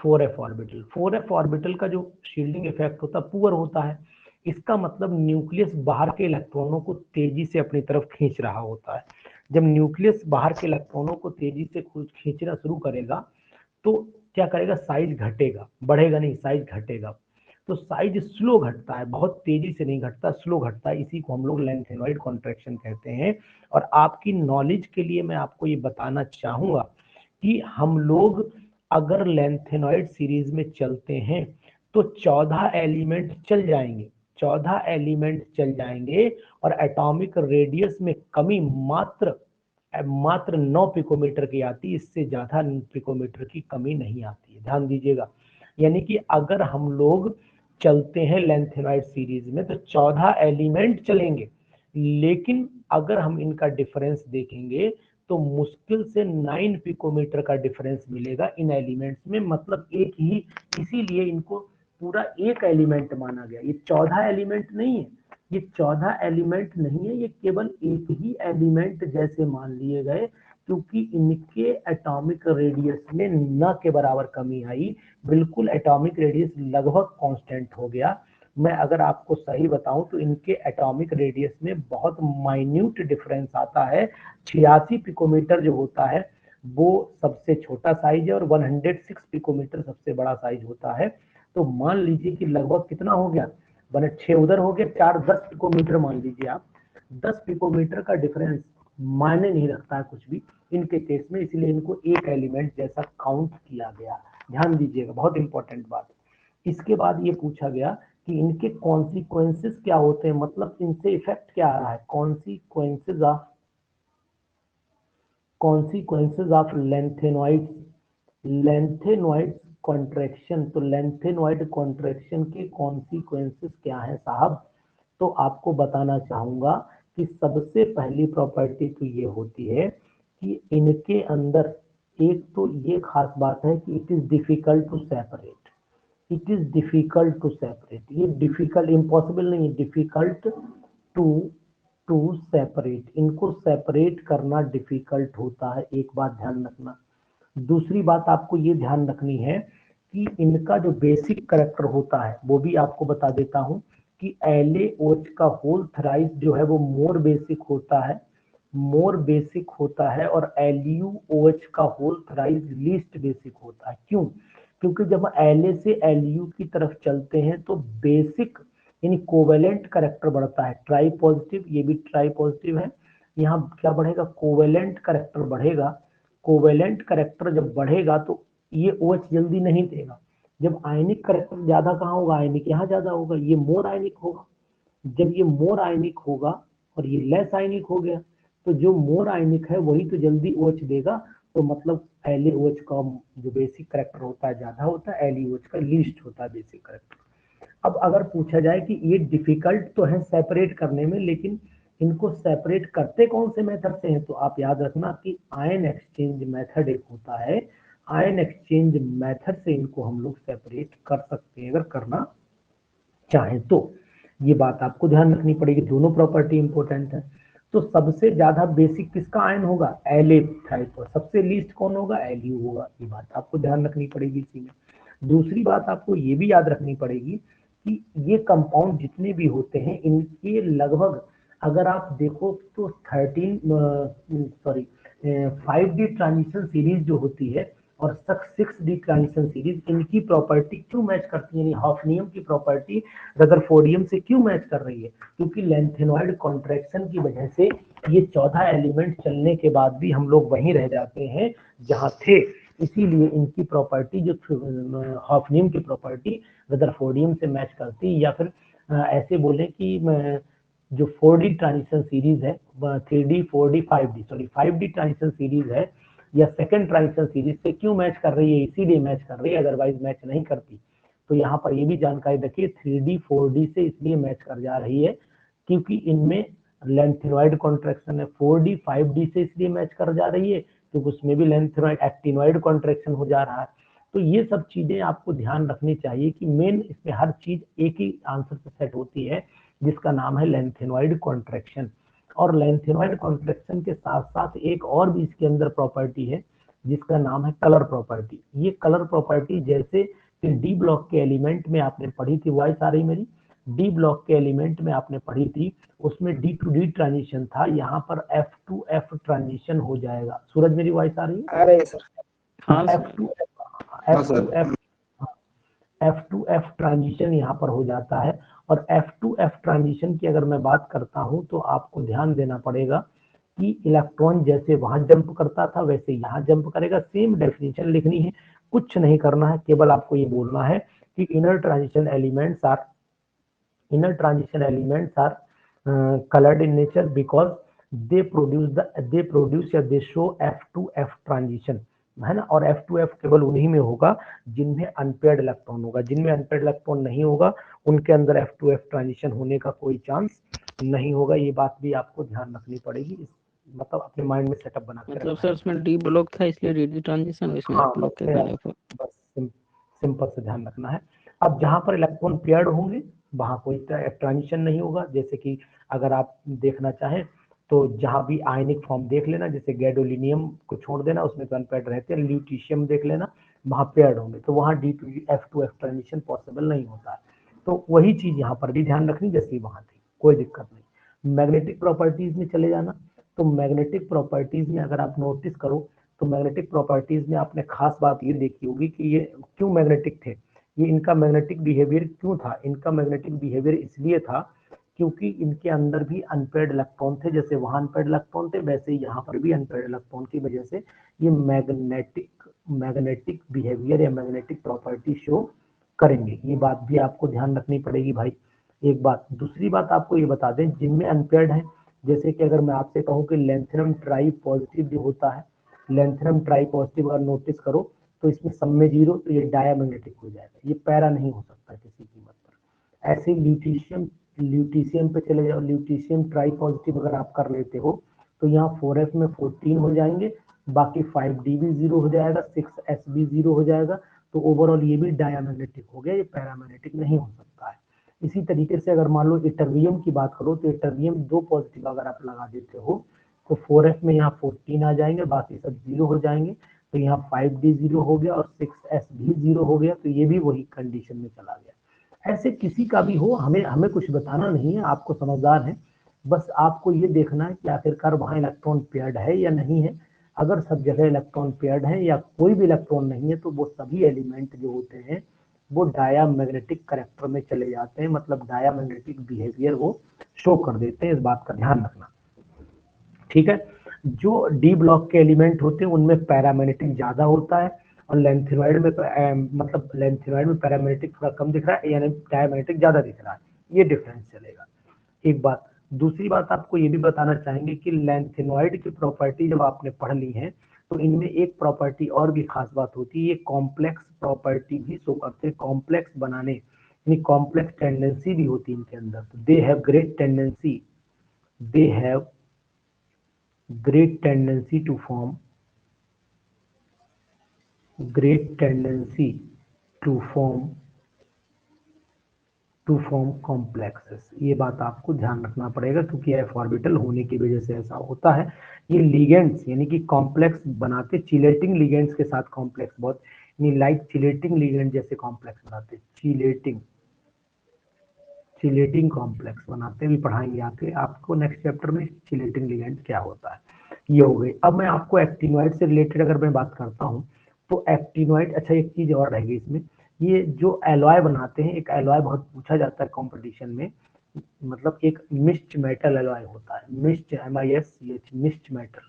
4f orbital. 4f orbital का जो शील्डिंग इफेक्ट होता है पुअर होता है, इसका मतलब न्यूक्लियस बाहर के इलेक्ट्रॉनों को तेजी से अपनी तरफ खींच रहा होता है। जब न्यूक्लियस बाहर के इलेक्ट्रॉनों को तेजी से खींचना शुरू करेगा तो क्या करेगा, साइज घटेगा, बढ़ेगा नहीं, साइज घटेगा। तो साइज स्लो घटता है, बहुत तेजी से नहीं घटता, स्लो घटता है, इसी को हम लोग लैंथेनोइड कॉन्ट्रैक्शन कहते हैं। और आपकी नॉलेज के लिए मैं आपको ये बताना चाहूंगा कि हम लोग अगर लैंथेनोइड सीरीज में चलते हैं तो 14 एलिमेंट चल जाएंगे, 14 एलिमेंट चल जाएंगे और एटॉमिक रेडियस में कमी मात्र 9 पिकोमीटर की आती है, इससे ज्यादा पिकोमीटर की कमी नहीं आती है, ध्यान दीजिएगा। यानी कि अगर हम लोग चलते हैं लैंथेनोइड सीरीज में तो 14 एलिमेंट चलेंगे, लेकिन अगर हम इनका डिफरेंस देखेंगे तो मुश्किल से 9 पिकोमीटर का डिफरेंस मिलेगा इन एलिमेंट्स में, मतलब एक ही, इसीलिए इनको पूरा एक एलिमेंट माना गया। ये 14 एलिमेंट नहीं है, ये 14 एलिमेंट नहीं है, ये केवल एक ही एलिमेंट जैसे मान लिए गए, क्योंकि इनके एटॉमिक रेडियस में न के बराबर कमी आई, बिल्कुल एटॉमिक रेडियस लगभग कांस्टेंट हो गया। मैं अगर आपको सही बताऊं तो इनके एटॉमिक रेडियस में बहुत माइन्यूट डिफरेंस आता है। 86 पिकोमीटर जो होता है वो सबसे छोटा साइज है और 106 पिकोमीटर सबसे बड़ा साइज होता है। तो मान लीजिए कि लगभग कितना हो गया, 6 उधर हो गया, 4 10 पिकोमीटर मान लीजिए आप, 10 पिकोमीटर का डिफरेंस मायने नहीं रखता है कुछ भी इनके केस में, इसलिए इनको एक एलिमेंट जैसा काउंट किया गया। ध्यान दीजिएगा, बहुत इंपॉर्टेंट बात। इसके बाद ये पूछा गया कि इनके कॉन्सिक्वेंसेस क्या होते हैं, मतलब इनसे इफेक्ट क्या आ रहा है, कॉन्सिक्वेंसेस ऑफ लैंथेनोइड कॉन्ट्रैक्शन। तो लैंथेनोइड कॉन्ट्रैक्शन के कॉन्सिक्वेंसेस क्या है साहब, तो आपको बताना चाहूंगा कि सबसे पहली प्रॉपर्टी तो ये होती है कि इनके अंदर एक तो ये खास बात है कि it is difficult to separate, ये डिफिकल्ट, इम्पॉसिबल नहीं है, डिफिकल्ट टू सेपरेट, इनको सेपरेट करना डिफिकल्ट होता है, एक बात ध्यान रखना। दूसरी बात आपको ये ध्यान रखनी है कि इनका जो बेसिक करैक्टर होता है वो भी आपको बता देता हूं कि LaOH का होल थराइज जो है वो मोर बेसिक होता है और LuOH का होल थराइज लीस्ट बेसिक होता है। क्यों? क्योंकि जब La से Lu की तरफ चलते हैं तो बेसिक यानी कोवेलेंट करेक्टर बढ़ता है। ट्राई पॉजिटिव, ये भी ट्राई पॉजिटिव है, यहाँ क्या बढ़ेगा, कोवेलेंट करेक्टर बढ़ेगा। कोवेलेंट करेक्टर जब बढ़ेगा तो ये OH जल्दी नहीं देगा। जब आयनिक करेक्टर ज्यादा कहाँ होगा, आयनिक यहाँ ज्यादा होगा, ये मोर आयनिक होगा। जब ये मोर आयनिक होगा और ये लेस आयनिक हो गया, तो जो मोर आयनिक है वही तो जल्दी OH देगा। तो मतलब LaOH का जो बेसिक करेक्टर होता है ज्यादा होता है, LeOH का लीस्ट होता है बेसिक करेक्टर। अब अगर पूछा जाए कि ये डिफिकल्ट तो है सेपरेट करने में, लेकिन इनको सेपरेट करते कौन से मेथड से हैं, तो आप याद रखना कि आयन एक्सचेंज मेथड एक होता है। आयन एक्सचेंज मेथड से इनको हम लोग सेपरेट कर सकते हैं अगर करना चाहें तो। ये बात आपको ध्यान रखनी पड़ेगी, दोनों प्रॉपर्टी इंपॉर्टेंट है। तो सबसे ज्यादा बेसिक किसका आयन होगा, La टाइप, और सबसे लीस्ट कौन होगा, Lu होगा। ये बात आपको ध्यान रखनी पड़ेगी इसी में। दूसरी बात आपको ये भी याद रखनी पड़ेगी कि ये कंपाउंड जितने भी होते हैं इनके लगभग अगर आप देखो तो 5D ट्रांजिशन सीरीज जो होती है और 6D ट्रांजिशन सीरीज, इनकी प्रॉपर्टी क्यों मैच करती है, यानी हॉफनियम की प्रॉपर्टी रदरफोर्डियम से क्यों मैच कर रही है, क्योंकि लेंथेनॉइड कॉन्ट्रैक्शन की वजह से ये 14 एलिमेंट चलने के बाद भी हम लोग वहीं रह जाते हैं जहां थे। इसीलिए इनकी प्रॉपर्टी जो हॉफनियम की प्रॉपर्टी रदरफोर्डियम से मैच करती है, या फिर ऐसे बोले कि जो 4D ट्रांजिशन सीरीज है, 3D 4D 5D transition series है या सेकंड ट्रांजिशन सीरीज से क्यों मैच कर रही है, इसीलिए मैच कर रही है, अदरवाइज मैच नहीं करती। तो यहाँ पर ये भी जानकारी रखिए, 3D 4D से इसलिए मैच कर जा रही है क्योंकि इनमें लेंथेनॉइड कॉन्ट्रैक्शन है। 4D 5D से इसलिए मैच कर जा रही है क्योंकि उसमें भी लेंथेनॉइड एक्टिनॉइड कॉन्ट्रैक्शन हो जा रहा है। तो ये सब चीजें आपको ध्यान रखनी चाहिए कि मेन इसमें हर चीज एक ही आंसर से सेट होती है, जिसका नाम है लेंथेनॉइड कॉन्ट्रैक्शन। और लेंथेनॉइड कॉन्ट्रैक्शन के साथ साथ एक और भी इसके अंदर प्रॉपर्टी है जिसका नाम है कलर प्रॉपर्टी। ये कलर प्रॉपर्टी जैसे कि डी ब्लॉक के एलिमेंट में आपने पढ़ी थी, वॉइस आ रही मेरी, डी ब्लॉक के एलिमेंट में आपने पढ़ी थी, उसमें D to D ट्रांजिशन था, यहाँ पर F to F ट्रांजिशन हो जाएगा। सूरज मेरी वॉइस आ रही है? आ रहे हैं सर। हाँ F to F ट्रांजिशन यहाँ पर हो जाता है। और F to F ट्रांजिशन की अगर मैं बात करता हूँ तो आपको ध्यान देना पड़ेगा कि इलेक्ट्रॉन जैसे वहां जंप करता था वैसे यहाँ जंप करेगा। सेम डेफिनेशन लिखनी है, कुछ नहीं करना है, केवल आपको ये बोलना है कि inner transition elements are colored in nature because they produce या they show F to F transition, है ना। और F to F केवल उन्हीं में होगा जिनमें अनपेयर्ड इलेक्ट्रॉन होगा, जिनमें अनपेयर्ड इलेक्ट्रॉन नहीं होगा उनके अंदर F to F ट्रांजिशन होने का कोई चांस नहीं होगा। ये बात भी आपको ध्यान रखनी पड़ेगी, मतलब अपने माइंड में सेटअप बना के मतलब सर उसमें डी ब्लॉक था इसलिए डी ट्रांजिशन, इसमें हाँ, ब्लॉक के बस कारण फिर बस सिंपल से ध्यान रखना है। अब जहां पर इलेक्ट्रॉन पेयर्ड होंगे वहां कोई ट्रांजिशन नहीं होगा। जैसे कि अगर आप देखना चाहें तो जहां भी आयनिक फॉर्म देख लेना, जैसे गैडोलिनियम को छोड़ देना, उसमें तो अनपेयर्ड रहते हैं, ल्यूटीशियम देख लेना, वहां पेयर्ड होंगे तो वहां D to F to F transition possible नहीं होता है। तो वही चीज यहाँ पर भी ध्यान रखनी जैसी वहां थी, कोई दिक्कत नहीं। मैग्नेटिक प्रॉपर्टीज में चले जाना, तो मैग्नेटिक प्रॉपर्टीज में अगर आप नोटिस करो तो मैग्नेटिक प्रॉपर्टीज में आपने खास बात ये देखी होगी कि ये क्यों मैग्नेटिक थे, ये इनका मैग्नेटिक बिहेवियर क्यों था। इनका मैग्नेटिक बिहेवियर इसलिए था क्योंकि इनके अंदर भी अनपेयर्ड इलेक्ट्रॉन थे, जैसे वहां अनपेयर्ड इलेक्ट्रॉन थे वैसे ही यहाँ पर भी अनपेयर्ड इलेक्ट्रॉन की वजह से ये मैग्नेटिक बिहेवियर या मैग्नेटिक प्रॉपर्टी शो करेंगे। ये बात भी आपको ध्यान रखनी पड़ेगी भाई, एक बात। दूसरी बात आपको ये बता दें, जिनमें अनपेयर्ड है, जैसे कि अगर मैं आपसे कहूँ कि लेंथेनम ट्राई पॉजिटिव जो होता है, लेंथेनम ट्राई पॉजिटिव अगर नोटिस करो तो इसमें सब में 0, तो ये डायमैग्नेटिक हो जाएगा, ये पैरा नहीं हो सकता किसी कीमत पर। ऐसे ल्यूटीशियम पे चले जाओ, ल्यूटीशियम ट्राई पॉजिटिव अगर आप कर लेते हो तो यहाँ 4F में 14 हो जाएंगे, बाकी 5D भी 0 हो जाएगा, 6S भी 0 हो जाएगा, तो ओवरऑल ये भी डायमैग्नेटिक हो गया, ये पैरामैग्नेटिक नहीं हो सकता है। इसी तरीके से अगर मान लो इटर्बियम की बात करो तो इटर्बियम 2 पॉजिटिव अगर आप लगा देते हो तो 4F में यहाँ 14 आ जाएंगे, बाकी सब 0 हो जाएंगे, तो यहाँ 5D 0 हो गया और 6S भी 0 हो गया, तो ये भी वही कंडीशन में चला गया। ऐसे किसी का भी हो, हमें कुछ बताना नहीं है, आपको समझदार है, बस आपको ये देखना है कि आखिरकार वहां इलेक्ट्रॉन पेयर्ड है या नहीं है। अगर सब जगह इलेक्ट्रॉन पेयर्ड है या कोई भी इलेक्ट्रॉन नहीं है तो वो सभी एलिमेंट जो होते हैं वो डायामैग्नेटिक करेक्टर में चले जाते हैं, मतलब डायामैग्नेटिक बिहेवियर वो शो कर देते हैं, इस बात का ध्यान रखना। ठीक है, जो डी ब्लॉक के एलिमेंट होते हैं उनमें पैरामैग्नेटिक ज्यादा होता है और लेंथेनॉइड में मतलब लेंथेनॉइड में पैरामैग्नेटिक थोड़ा कम दिख रहा है, यानी डायामैग्नेटिक ज्यादा दिख रहा है, ये डिफरेंस चलेगा। एक बात, दूसरी बात आपको ये भी बताना चाहेंगे कि लेंथेनॉइड की प्रॉपर्टी जब आपने पढ़ ली है तो इनमें एक प्रॉपर्टी और भी खास बात होती है, ये कॉम्प्लेक्स प्रॉपर्टी भी शो करते हैं, कॉम्प्लेक्स बनाने यानी कॉम्प्लेक्स टेंडेंसी भी होती है इनके अंदर। तो they have great tendency, they have great tendency to form complexes। ये बात आपको ध्यान रखना पड़ेगा क्योंकि एफ ऑर्बिटल होने की वजह से ऐसा होता है। ये लिगेंड्स यानी कि कॉम्प्लेक्स बनाते, चिलेटिंग लिगेंड्स के साथ कॉम्प्लेक्स बहुत लाइक चिलेटिंग लिगेंड जैसे कॉम्प्लेक्स बनाते, चिलेटिंग कॉम्प्लेक्स बनाते भी पढ़ाएंगे आके आपको नेक्स्ट चैप्टर में चिलेटिंग लिगेंड क्या होता है। ये हो गई। अब मैं आपको एक्टिनोइड से रिलेटेड अगर मैं बात करता हूँ तो एक्टिनोइड, अच्छा एक चीज और रहेगी इसमें, ये जो एलॉय बनाते हैं, एक एलॉय बहुत पूछा जाता है कंपटीशन में, मतलब एक मिक्स्ड मेटल एलॉय होता है, मिक्स्ड MISCH मिक्स्ड मेटल।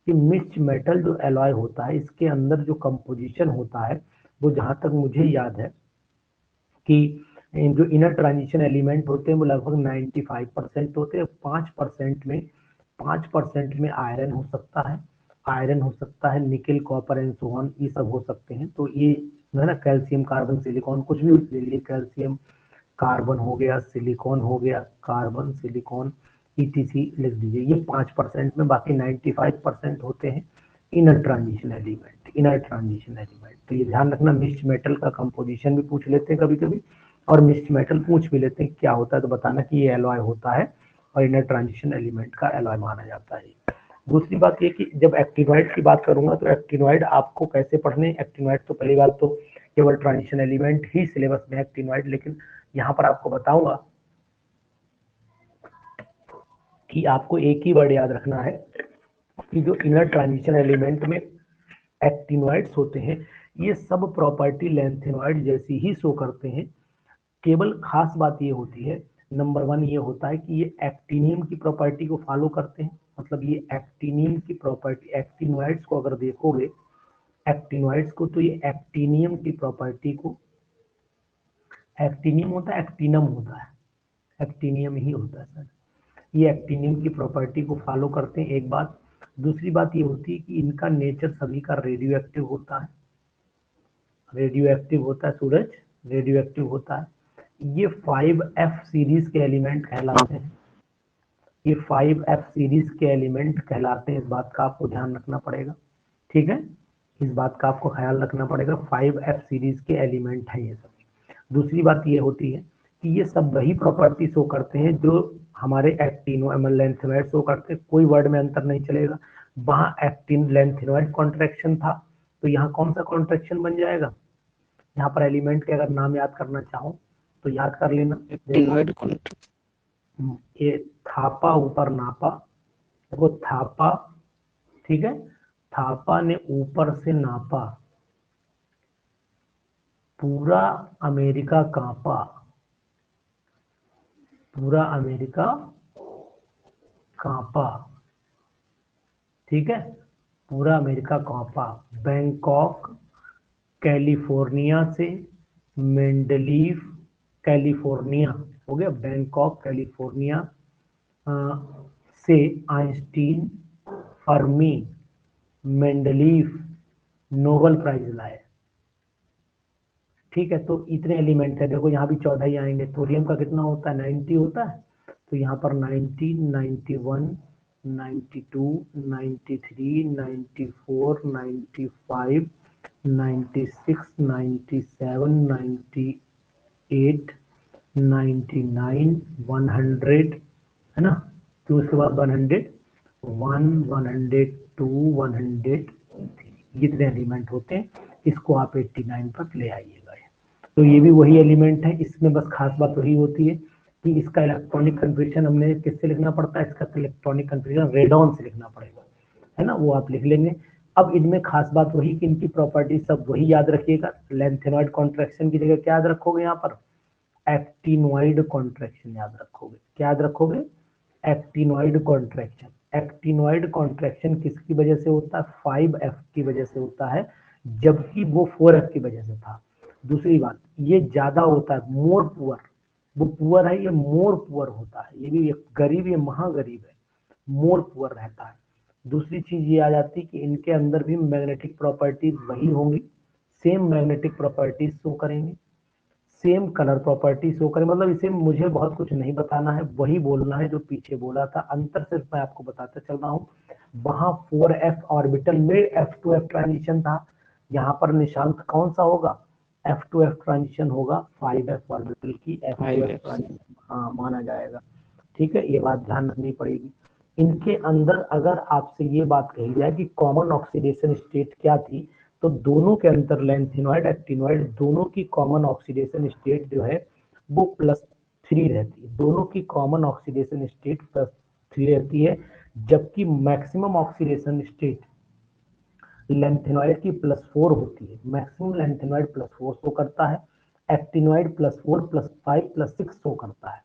ये मिक्स्ड मेटल जो एलॉय होता है इसके अंदर जो कंपोजिशन होता है वो जहां तक मुझे याद है कि जो इनर ट्रांजिशन एलिमेंट होते हैं वो लगभग 95% होते हैं। 5% में आयरन हो सकता है, nickel, copper and so on, ये सब हो सकते हैं। तो ये है ना, कैल्शियम, कार्बन, सिलिकॉन, कुछ भी ले लीजिए, कैल्शियम, कार्बन हो गया, सिलिकॉन हो गया, कार्बन, सिलिकॉन, ETC लिख दीजिए। ये 5% में, बाकी 95% होते हैं इनर ट्रांजिशन एलिमेंट। तो ये ध्यान रखना, मिक्स्ड मेटल का कंपोजिशन भी पूछ लेते हैं कभी कभी, और मिक्स्ड मेटल पूछ भी लेते हैं क्या होता है, तो बताना कि ये एलॉय होता है और इनर ट्रांजिशन एलिमेंट का एलॉय माना जाता है। दूसरी बात ये कि जब एक्टिनोइड की बात करूंगा तो एक्टिनोइड आपको कैसे पढ़ने, एक्टिनोइड तो पहली बात तो केवल ट्रांजिशन एलिमेंट ही सिलेबस में एक्टिनोइड, लेकिन यहाँ पर आपको बताऊंगा कि आपको एक ही वर्ड याद रखना है कि जो इनर ट्रांजिशन एलिमेंट में एक्टिनोइड्स होते हैं ये सब प्रॉपर्टी लेंथेनॉइड जैसी ही शो करते हैं। केवल खास बात ये होती है, नंबर 1 ये होता है कि ये एक्टिनियम की प्रॉपर्टी को फॉलो करते हैं, मतलब ये एक्टिनियम की प्रॉपर्टी, एक्टिनोइड्स को अगर देखोगे एक्टिनोइड्स को तो ये एक्टिनियम की प्रॉपर्टी को, एक्टिनियम होता है, एक्टिनम होता है, एक्टिनियम ही होता है सर, ये एक्टिनियम की प्रॉपर्टी को फॉलो करते हैं, एक बात। दूसरी बात ये होती है कि इनका नेचर सभी का रेडियो एक्टिव होता है, सूरज रेडियो एक्टिव होता है। ये 5F सीरीज के एलिमेंट कहलाते हैं, ये 5F सीरीज के एलिमेंट कहलाते हैं, इस बात का आपको ध्यान रखना पड़ेगा। ठीक है, इस बात का आपको ख्याल रखना पड़ेगा, 5F सीरीज के एलिमेंट हैं ये सब। दूसरी बात ये होती है कि ये सब वही प्रॉपर्टी शो करते हैं जो हमारे लेंथेनॉइड शो करते हैं, कोई वर्ड में अंतर नहीं चलेगा। वहां एक्टिन लेंथेनॉइड कॉन्ट्रैक्शन था तो यहाँ कौन सा कॉन्ट्रैक्शन बन जाएगा, यहाँ पर एलिमेंट के अगर नाम याद करना चाहो तो याद कर लेना, ये थापा ऊपर नापा, देखो थापा, ठीक है, थापा ने ऊपर से नापा, पूरा अमेरिका कांपा, पूरा अमेरिका कांपा, ठीक है, पूरा अमेरिका कांपा। बैंकॉक कैलिफोर्निया से, मेंडलीव कैलिफोर्निया हो गया, बैंकॉक कैलिफोर्निया से Einstein, Fermi, Mendeleev Nobel prize लाए। ठीक है, तो इतने एलिमेंट है, देखो यहाँ भी 14 ही आएंगे। थोरियम का कितना होता है, 90 होता है, तो यहाँ पर 90, 91, 92, 93, 94, 95, 96, 97, 98, 99, 100 है ना, तो उसके बाद 101, 102, 103, जितने एलिमेंट होते हैं इसको आप 89 तक ले आइएगा। तो ये भी वही एलिमेंट है, इसमें बस खास बात वही होती है कि इसका इलेक्ट्रॉनिक कन्फिग्रेशन हमने किससे लिखना पड़ता है, इसका इलेक्ट्रॉनिक कन्फिग्रेशन रेडॉन से लिखना पड़ेगा, है ना, वो आप लिख लेंगे। अब इनमें खास बात वही कि इनकी प्रॉपर्टी सब वही याद रखिएगा। लेंथेनॉइड कॉन्ट्रैक्शन की जगह क्या याद रखोगे, यहाँ पर एक्टिनॉइड कॉन्ट्रैक्शन याद रखोगे। क्या याद रखोगे, एक्टिनॉइड कॉन्ट्रैक्शन। एक्टिनॉइड कॉन्ट्रैक्शन किसकी वजह से होता है, 5F की वजह से होता है, जबकि वो 4F की वजह से था। दूसरी बात, ये ज्यादा होता है, मोर पुअर, वो पुअर है, ये मोर पुअर होता है, ये भी गरीब, ये महागरीब है, मोर पुअर रहता है। दूसरी चीज ये आ जाती है कि इनके अंदर भी मैग्नेटिक प्रॉपर्टीज वही होंगी, सेम मैग्नेटिक प्रॉपर्टीज शो करेंगे, सेम कलर प्रॉपर्टी शो करें। मतलब इसे मुझे बहुत कुछ नहीं बताना है, वही बोलना है जो पीछे बोला था। अंतर सिर्फ मैं आपको बताता चल रहा हूँ। वहां 4F ऑर्बिटल में F2F ट्रांजिशन था, यहाँ पर निशांत कौन सा होगा, F2F ट्रांजिशन होगा, 5F ऑर्बिटल की F2F ट्रांजिशन हाँ माना जाएगा। ठीक है, ये बात ध्यान रखनी पड़ेगी। इनके अंदर अगर आपसे ये बात कही जाए कि कॉमन ऑक्सीडेशन स्टेट क्या थी, तो दोनों के अंदर लेंथेनॉइड एक्टिनॉइड दोनों की कॉमन ऑक्सीडेशन स्टेट जो है वो +3 रहती है। दोनों की कॉमन ऑक्सीडेशन स्टेट +3 रहती है, जबकि मैक्सिमम ऑक्सीडेशन स्टेट लेंथेनॉइड की +4 होती है। मैक्सिमम लेंथेनॉइड +4 शो करता है, एक्टिनॉइड +4 +5 +6 शो करता है।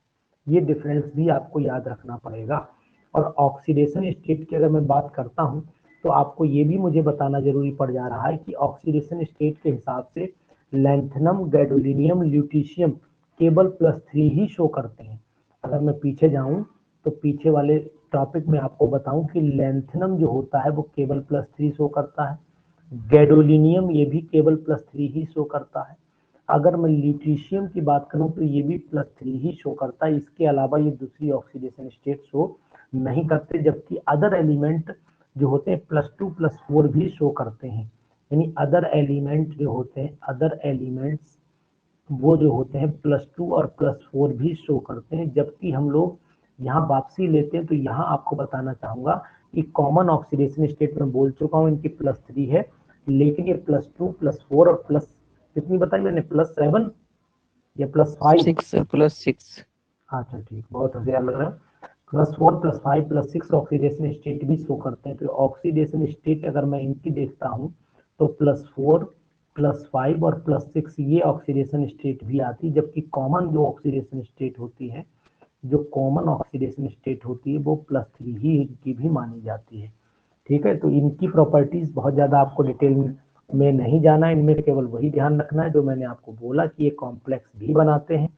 ये डिफरेंस भी आपको याद रखना पड़ेगा। और ऑक्सीडेशन स्टेट की अगर मैं बात करता हूँ तो आपको ये भी मुझे बताना जरूरी पड़ जा रहा है कि ऑक्सीडेशन स्टेट के हिसाब से लैंथनम, गैडोलिनियम, ल्यूटीशियम केवल +3 ही शो करते हैं। अगर मैं पीछे जाऊं तो पीछे वाले टॉपिक में आपको बताऊं कि लैंथनम जो होता है वो केवल +3 शो करता है, गैडोलिनियम ये भी केवल +3 ही शो करता है। अगर मैं ल्यूटीशियम की बात करूं तो ये भी +3 ही शो करता है, इसके अलावा ये दूसरी ऑक्सीडेशन स्टेट शो नहीं करते। जबकि अदर एलिमेंट जो होते हैं +2 +4 भी शो करते हैं। यानी अदर एलिमेंट जो होते हैं, अदर एलिमेंट्स वो जो होते हैं +2 और +4 भी शो करते हैं। जबकि हम लोग यहाँ वापसी लेते हैं तो यहाँ आपको बताना चाहूंगा कि कॉमन ऑक्सीडेशन स्टेट में बोल चुका हूँ इनकी +3 है, लेकिन ये +2 +4 और प्लस कितनी बताई मैंने, +7 या +5, 6 अच्छा ठीक, बहुत होशियार लग रहा है। +4 +5 +6 ऑक्सीडेशन स्टेट भी शो करते हैं। तो ऑक्सीडेशन स्टेट अगर मैं इनकी देखता हूँ तो +4 +5 और +6 ये ऑक्सीडेशन स्टेट भी आती है। जबकि कॉमन जो ऑक्सीडेशन स्टेट होती है, जो कॉमन ऑक्सीडेशन स्टेट होती है वो +3 ही इनकी भी मानी जाती है। ठीक है, तो इनकी प्रॉपर्टीज बहुत ज्यादा आपको डिटेल में नहीं जाना है, इनमें केवल वही ध्यान रखना है जो मैंने आपको बोला कि ये कॉम्प्लेक्स भी बनाते हैं,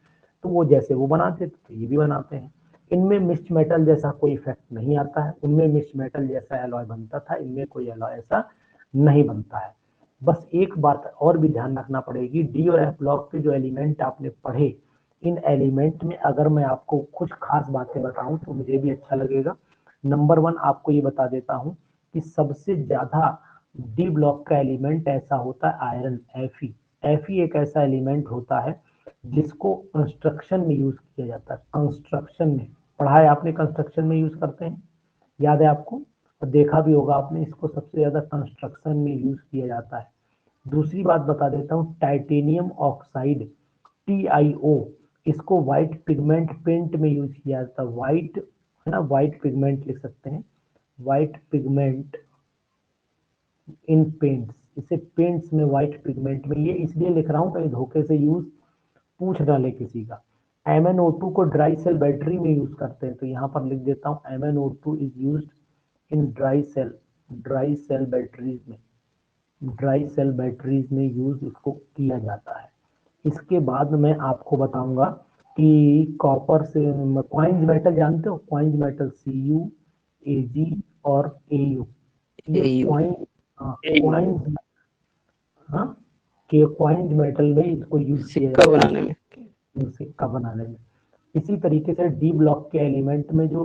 तो वो जैसे वो बनाते तो ये भी बनाते हैं। इनमें मिक्स्ड मेटल जैसा कोई इफेक्ट नहीं आता है, उनमें मिक्स्ड मेटल जैसा एलॉय बनता था, इनमें कोई एलॉय ऐसा नहीं बनता है। बस एक बात और भी ध्यान रखना पड़ेगी, डी और एफ ब्लॉक के जो एलिमेंट आपने पढ़े, इन एलिमेंट में अगर मैं आपको कुछ खास बातें बताऊं तो मुझे भी अच्छा लगेगा। नंबर 1 आपको ये बता देता हूं कि सबसे ज्यादा डी ब्लॉक का एलिमेंट ऐसा होता है आयरन, Fe। Fe एक ऐसा एलिमेंट होता है जिसको कंस्ट्रक्शन में यूज किया जाता है। कंस्ट्रक्शन में पढ़ा है आपने, कंस्ट्रक्शन में यूज करते हैं, याद है आपको, और देखा भी होगा आपने, इसको सबसे ज्यादा कंस्ट्रक्शन में यूज किया जाता है। दूसरी बात बता देता हूँ, टाइटेनियम ऑक्साइड TiO, इसको व्हाइट पिगमेंट पेंट में यूज किया जाता है। व्हाइट है ना, व्हाइट पिगमेंट लिख सकते हैं, व्हाइट पिगमेंट इन पेंट्स, इसे पेंट्स में व्हाइट पिगमेंट में, ये इसलिए लिख रहा हूँ कहीं धोखे से यूज पूछ डाले किसी का। MnO2 को ड्राई सेल बैटरी में यूज करते हैं, तो यहाँ पर लिख देता हूँ MnO2 is used in dry cell batteries में, ड्राई सेल बैटरीज में यूज इसको किया जाता है। इसके बाद मैं आपको बताऊंगा कि कॉपर से क्वाइंज मेटल जानते हो, क्वाइंज मेटल Cu Ag और Au, ये क्वाइंज हाँ कि क्वाइंज मेटल में इसको यूज किया सिक्का जाता बनाने में। है, सिक्का बनाने में। इसी तरीके से डी ब्लॉक के एलिमेंट में जो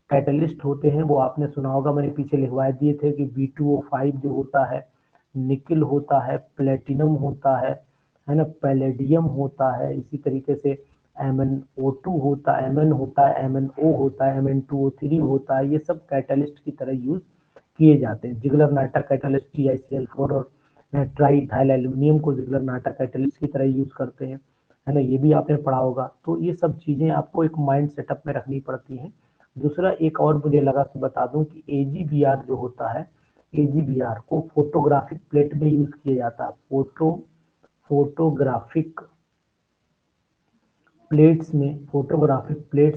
कैटलिस्ट होते हैं वो आपने सुना होगा, मैंने पीछे लिखवा दिए थे कि B2O5 जो होता है, निकिल होता है, प्लेटिनम होता है ना, पैलेडियम होता है, इसी तरीके से MnO2 होता है, Mn होता है, MnO होता है, Mn2O3 होता है। ये सब कैटलिस्ट की तरह यूज किए जाते हैं। जिगलर नाटा कैटलिस्ट TiCl4 और ट्राई इथाइल एल्यूमिनियम को जिगलर नाटा कैटलिस्ट की तरह यूज करते हैं, है ना, ये भी आपने पढ़ा होगा। तो ये सब चीजें आपको एक माइंड सेटअप में रखनी पड़ती हैं। दूसरा एक और मुझे लगा कि बता दूं कि AgBr जो होता है AGBR को फोटोग्राफिक प्लेट में यूज किया जाता है। फोटोग्राफिक प्लेट्स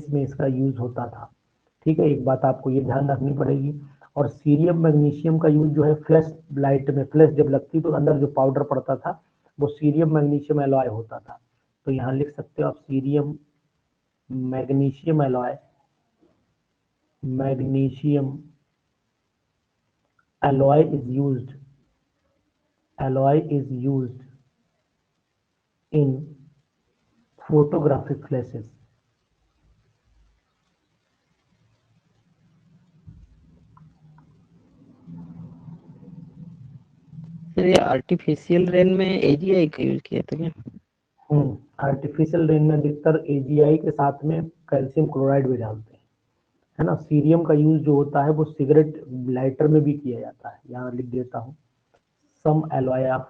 में इसका यूज होता था। ठीक है, एक बात आपको ये ध्यान रखनी पड़ेगी। और सीरियम मैग्नीशियम का यूज जो है फ्लैश लाइट में, फ्लैश जब लगती तो अंदर जो पाउडर पड़ता था वो सीरियम मैग्नीशियम एलॉय होता था। तो यहाँ लिख सकते हो आप cerium magnesium alloy, magnesium alloy is used in photographic flashes। Sir ये आर्टिफिशियल रेन में AGI का यूज किया था क्या? आर्टिफिशियल रेन में अधिकतर AGI के साथ में कैल्शियम क्लोराइड भी डालते हैं, है ना। सीरियम का यूज जो होता है वो सिगरेट लाइटर में भी किया जाता है। यहाँ लिख देता हूँ, some alloy of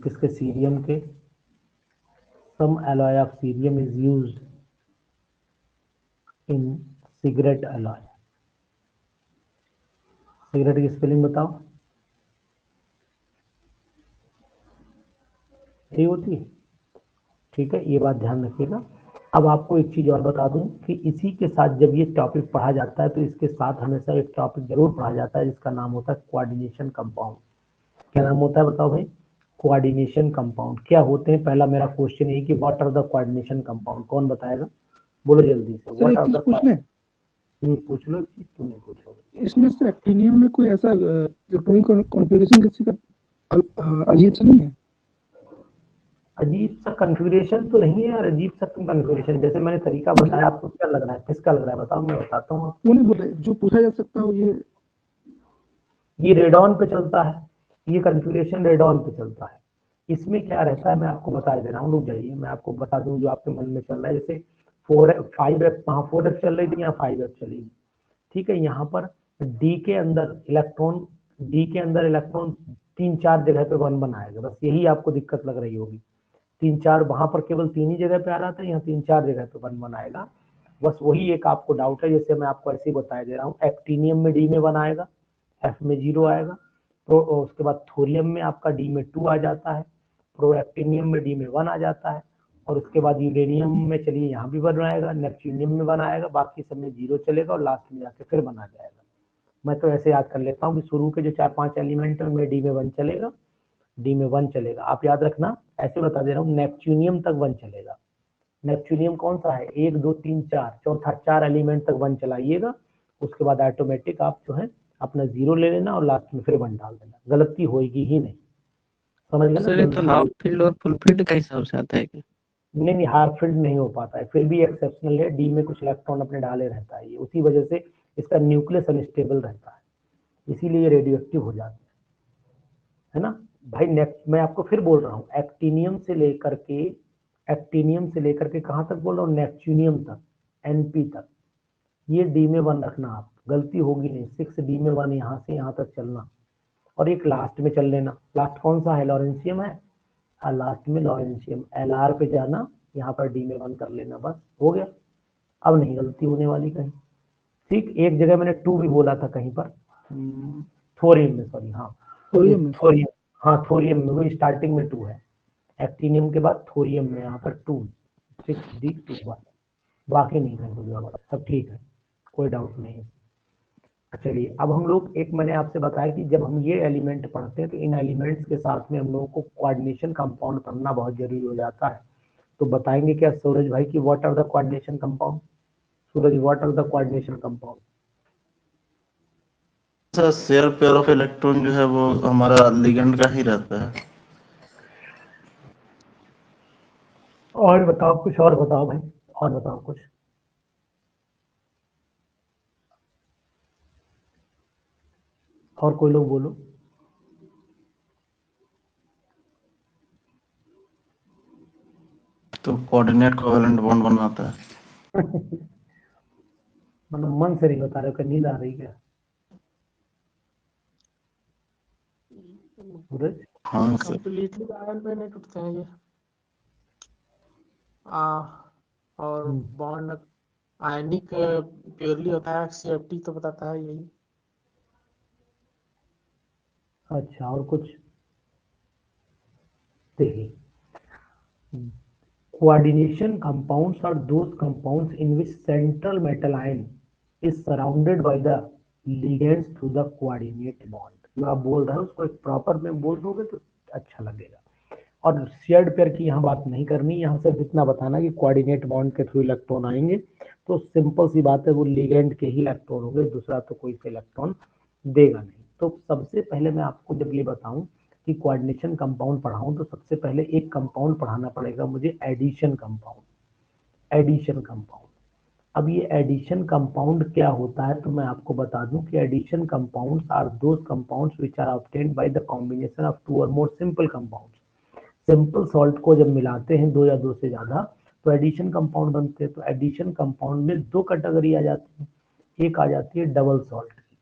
किसके, सीरियम के, some alloy of cerium is used in cigarette alloy। Cigarette की स्पेलिंग बताओ, यही होती है। ठीक है, ये बात ध्यान रखिएगा। अब आपको एक चीज और बता दूं कि इसी के साथ जब ये टॉपिक पढ़ा जाता है तो इसके साथ हमेशा एक टॉपिक जरूर पढ़ा जाता है जिसका नाम होता है कोऑर्डिनेशन कंपाउंड। क्या नाम होता है बताओ भाई? Coordination compound. क्या होते हैं? पहला मेरा क्वेश्चन है कि what are the coordination compound, कौन बताएगा? बोलो जल्दी से। सर एक चीज पूछ लें, पूछ लो, तुम नहीं पूछो। इसमें सर एक्टिनियम में कोई ऐसा इलेक्ट्रॉनिक कॉन्फ़िगरेशन किसी का अजीब सा नहीं है? अजीब सा कॉन्फ़िगरेशन तो नहीं है यार, अजीब सा कॉन्फ़िगरेशन। जैसे मैंने तरीका बताया आपको, क्या लग रहा है, किसका लग रहा है बताओ, मैं बताता हूँ। वो नहीं बोले जो पूछा जा सकता हो ये रेडॉन पे चलता है, ये कॉन्फ़िगरेशन रेडॉन पे चलता है। इसमें क्या रहता है मैं आपको बता दे रहा हूँ, रुक जाइए मैं आपको बता दूं जो आपके मन में चल रहा है। जैसे 5f, वहाँ 4f चल रही थी, यहाँ 5f चलेगी। ठीक है, यहाँ पर डी के अंदर इलेक्ट्रॉन 3-4 जगह पे 1 बनाएगा, बस यही आपको दिक्कत लग रही होगी। 3-4 वहां पर केवल 3 ही जगह पे आ रहा था, यहाँ 3-4 जगह पे 1 बनाएगा। बस वही एक आपको डाउट है, जैसे मैं आपको ऐसे ही बता दे रहा हूँ। एक्टिनियम में डी में 1 आएगा, एफ में 0 आएगा। तो उसके बाद थोरियम में आपका डी में 2 आ जाता है, प्रोएक्टिनियम में डी में 1 आ जाता है। और उसके बाद यूरेनियम में चलिए यहाँ भी 1 आएगा, नेपच्यूनियम में 1 आएगा, बाकी सब में 0 चलेगा और लास्ट में जाके फिर 1 आ जाएगा। मैं तो ऐसे याद कर लेता हूँ कि शुरू के जो 4-5 एलिमेंट है उनमें डी में 1 चलेगा, डी में 1 चलेगा। आप याद रखना, ऐसे बता दे रहा हूँ, नेपच्यूनियम तक 1 चलेगा। नेपच्यूनियम कौन सा है? 1 2 3 4, चौथा 4 एलिमेंट तक 1 चलाइएगा। उसके बाद ऑटोमेटिक आप जो है अपना 0 ले लेना और लास्ट में फिर 1 डाल देना, गलती होगी ही नहीं। समझ गए सर ये तो ना? हाफ फील्ड और फुल फील्ड का हिसाब से आता है क्या? नहीं, हाफ फील्ड नहीं हो पाता है, फिर भी एक्सेप्शनल है। डी में कुछ इलेक्ट्रॉन अपने डाले रहता है, ये उसी वजह से इसका न्यूक्लियस अनस्टेबल रहता है, इसीलिए ये रेडियो एक्टिव हो जाते हैं, है ना भाई। नेक्स्ट मैं आपको फिर बोल रहा हूँ, एक्टिनियम से लेकर के कहाँ तक बोल रहा हूँ? नेपच्यूनियम तक, NP तक। ये डी में 1 रखना, आप गलती होगी नहीं। 6 डी में 1, यहाँ से यहाँ तक चलना और एक लास्ट में चल लेना। लास्ट कौन सा है? लॉरेंशियम है, लास्ट में लॉरेंशियम। LR पे जाना, यहाँ पर डी में 1 कर लेना, बस हो गया। अब नहीं गलती होने वाली कहीं। ठीक, एक जगह मैंने 2 भी बोला था कहीं पर, थोरियम में, सॉरी, हाँ थोरियम, हाँ थोरियम में, वो स्टार्टिंग में 2 है। एक्टिनियम के बाद थोरियम में यहाँ पर 2, 6D2, बाकी नहीं है, सब ठीक है, कोई डाउट नहीं है। चलिए अब हम लोग, एक मैंने आपसे बताया कि जब हम ये एलिमेंट पढ़ते हैं तो इन एलिमेंट्स के साथ में हम लोगों को कोऑर्डिनेशन कंपाउंड पढ़ना बहुत जरूरी हो जाता है। तो बताएंगे क्या सूरज भाई कि what are the coordination compound? Suraj, what are the coordination compound? Sir share pair of electron जो है वो हमारा लिगेंड का ही रहता है। और बताओ कुछ, और बताओ भाई, और बताओ कुछ। और कोई लोग बोलो। तो कोऑर्डिनेट कोवेलेंट बॉन्ड बनाता है। मतलब मन से नहीं बता रहे हो, नींद आ रही क्या सूरज? हाँ सर। कंप्लीटली आयन पे नहीं टूटते हैं ये। और बॉन्ड आयनिक प्योरली होता है, CFT तो बताता है यही। अच्छा, और कुछ देखिए, coordination compounds are those compounds in which central metal ion is surrounded by the ligands through the coordinate bond। जो आप बोल रहे हैं उसको एक प्रॉपर में बोल दोगे तो अच्छा लगेगा। और शेयर्ड पेयर की यहाँ बात नहीं करनी, यहाँ सिर्फ इतना बताना कि कोऑर्डिनेट बॉन्ड के थ्रू इलेक्ट्रॉन आएंगे, तो सिंपल सी बात है वो लिगेंड के ही इलेक्ट्रॉन होंगे, दूसरा तो कोई से इलेक्ट्रॉन देगा नहीं। तो सबसे पहले मैं आपको जब ये बताऊं कि कोऑर्डिनेशन कंपाउंड पढ़ाऊं तो सबसे पहले एक कंपाउंड पढ़ाना पड़ेगा मुझे, एडिशन कंपाउंड। एडिशन कंपाउंड, अब ये एडिशन कंपाउंड क्या होता है तो मैं आपको बता दूं कि addition compounds are those compounds which are obtained by the combination of two or more simple compounds. Simple salt को जब मिलाते हैं दो या दो से ज्यादा तो एडिशन कंपाउंड बनते हैं। तो एडिशन कंपाउंड में दो कैटेगरी आ जाती है, एक आ जाती है डबल सॉल्ट की,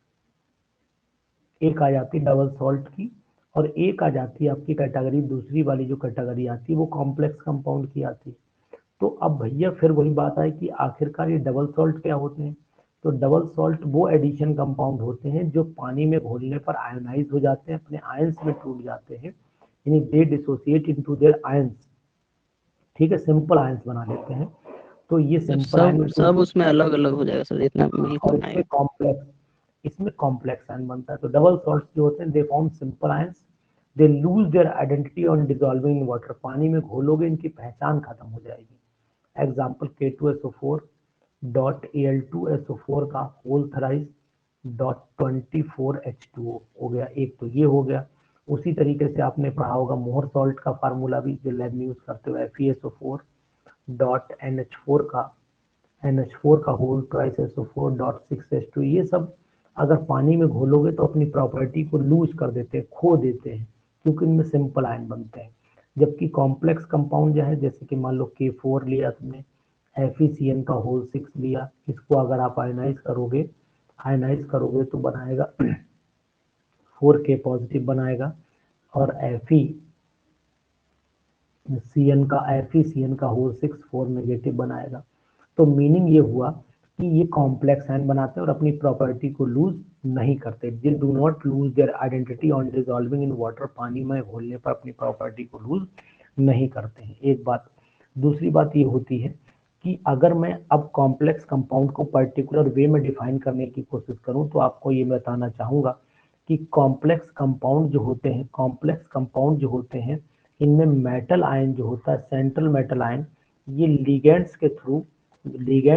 एक आ जाती है डबल सॉल्ट की, और एक आ जाती है आपकी कैटेगरी, दूसरी वाली जो कैटेगरी आती है वो कॉम्प्लेक्स कंपाउंड की आती है। तो अब भैया फिर वही बात है कि आखिरकार ये डबल सॉल्ट क्या होते हैं। तो डबल सॉल्ट वो एडिशन कंपाउंड होते हैं जो पानी में घोलने पर आयोनाइज हो जाते हैं, अपने आयंस में टूट जाते हैं, यानी they dissociate into their ions. ठीक है, सिंपल आयंस बना लेते हैं। तो ये सिंपल आयन सब उसमें अलग अलग हो जाएगा सर, जितना मिल्क और बनाएगा। इसमें कॉम्प्लेक्स आयन बनता है। तो डबल सॉल्ट जो होते हैं they form simple ions, they lose their identity on dissolving in water. पानी में घोलोगे इनकी पहचान खत्म हो जाएगी। एग्जाम्पल K2SO4 डॉट Al2SO4 का होल थराइज डॉट 24H2O हो गया एक, तो ये हो गया। उसी तरीके से आपने पढ़ा होगा मोहर सॉल्ट का फार्मूला भी जो लैब में यूज करते हुए, FeSO4 डॉट NH4 का whole twice SO4 dot 6H2। ये सब अगर पानी में घोलोगे तो अपनी प्रॉपर्टी को लूज कर देते हैं, खो देते हैं, क्योंकि इनमें सिंपल आयन बनते हैं। जबकि कॉम्प्लेक्स कंपाउंड जो है, जैसे कि मान लो K4 लिया तुमने, FeCN का होल 6 लिया, इसको अगर आप आयनाइज करोगे तो बनाएगा 4K पॉजिटिव बनाएगा, और FeCN का होल 6 4 नेगेटिव बनाएगा। तो मीनिंग ये हुआ कि ये कॉम्प्लेक्स आयन बनाते हैं और अपनी प्रॉपर्टी को लूज नहीं करते। They do not lose their identity on dissolving in water. पानी में घोलने पर अपनी प्रॉपर्टी को लूज नहीं करते हैं, एक बात। दूसरी बात ये होती है कि अगर मैं अब कॉम्प्लेक्स कंपाउंड को पर्टिकुलर वे में डिफाइन करने की कोशिश करूं तो आपको ये बताना चाहूंगा कि कॉम्प्लेक्स कंपाउंड जो होते हैं इनमें मेटल आयन जो होता है, सेंट्रल मेटल आयन, ये लिगेंड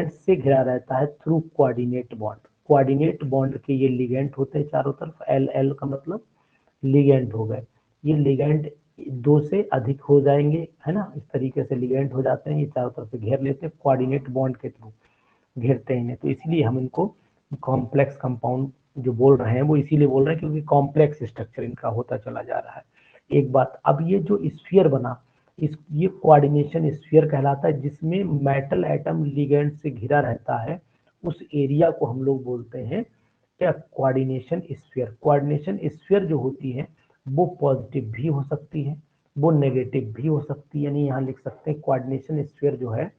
से घिरा रहता है through coordinate bond. Coordinate bond के ये लिगेंड होते हैं चारों तरफ, L का मतलब लिगेंड हो गए। ये लिगेंड दो से अधिक हो जाएंगे, है ना, इस तरीके से लिगेंड हो जाते हैं, ये चारों तरफ से घेर लेते हैं, कोऑर्डिनेट बॉन्ड के थ्रू घेरते हैं इन्हें। तो इसलिए हम इनको कॉम्प्लेक्स कंपाउंड जो बोल रहे हैं वो इसीलिए बोल रहे हैं क्योंकि कॉम्प्लेक्स स्ट्रक्चर इनका होता चला जा रहा है, एक बात। अब ये जो स्फीयर बना, ये कोऑर्डिनेशन स्फीयर कहलाता है, जिसमें मेटल एटम लिगेंड से घिरा रहता है। उस एरिया को हम लोग बोलते हैं क्या, कोऑर्डिनेशन स्फीयर। कोऑर्डिनेशन स्फीयर जो होती है वो पॉजिटिव भी हो सकती है, वो नेगेटिव भी हो सकती है। यानी यहाँ लिख सकते हैं कोऑर्डिनेशन स्फीयर जो है,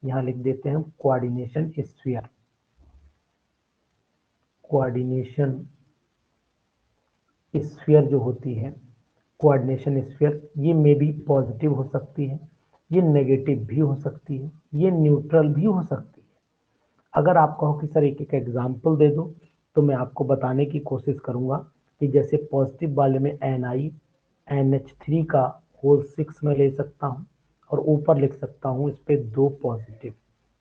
यहाँ लिख देते हैं कोऑर्डिनेशन स्फीयर। कोऑर्डिनेशन स्फीयर जो होती है, कोऑर्डिनेशन स्फीयर, ये मे बी पॉजिटिव हो सकती है, ये नेगेटिव भी हो सकती है, ये न्यूट्रल भी हो सकती है। अगर आप कहो कि सर एक एक एग्जाम्पल दे दो तो मैं आपको बताने की कोशिश करूंगा कि जैसे पॉजिटिव वाले में NiNH3 का होल 6 में ले सकता हूं और ऊपर लिख सकता हूं इस पे 2 पॉजिटिव,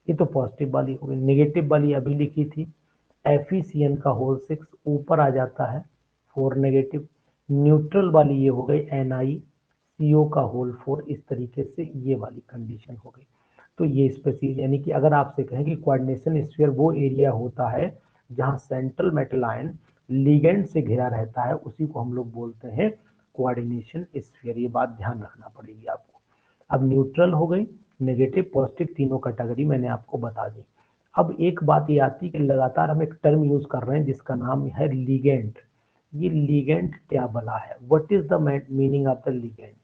ये तो पॉजिटिव वाली हो गई। नेगेटिव वाली अभी लिखी थी, FeCN का होल 6 ऊपर आ जाता है 4 नेगेटिव। न्यूट्रल वाली ये हो गई NiCO का होल 4, इस तरीके से ये वाली कंडीशन हो गई। तो ये स्पेसिफिक, यानी कि अगर आपसे कहें कि कोऑर्डिनेशन स्फीयर वो एरिया होता है जहां सेंट्रल मेटल आयन लिगेंड से घिरा रहता है, उसी को हम लोग बोलते हैं कोऑर्डिनेशन स्फीयर। ये बात ध्यान रखना पड़ेगी आपको। अब न्यूट्रल हो गई, नेगेटिव पॉजिटिव तीनों कैटेगरी मैंने आपको बता दी। अब एक बात ये आती है कि लगातार हम एक टर्म यूज कर रहे हैं जिसका नाम है लिगेंड। ये लिगेंड क्या बला है, what is the meaning of the ligand.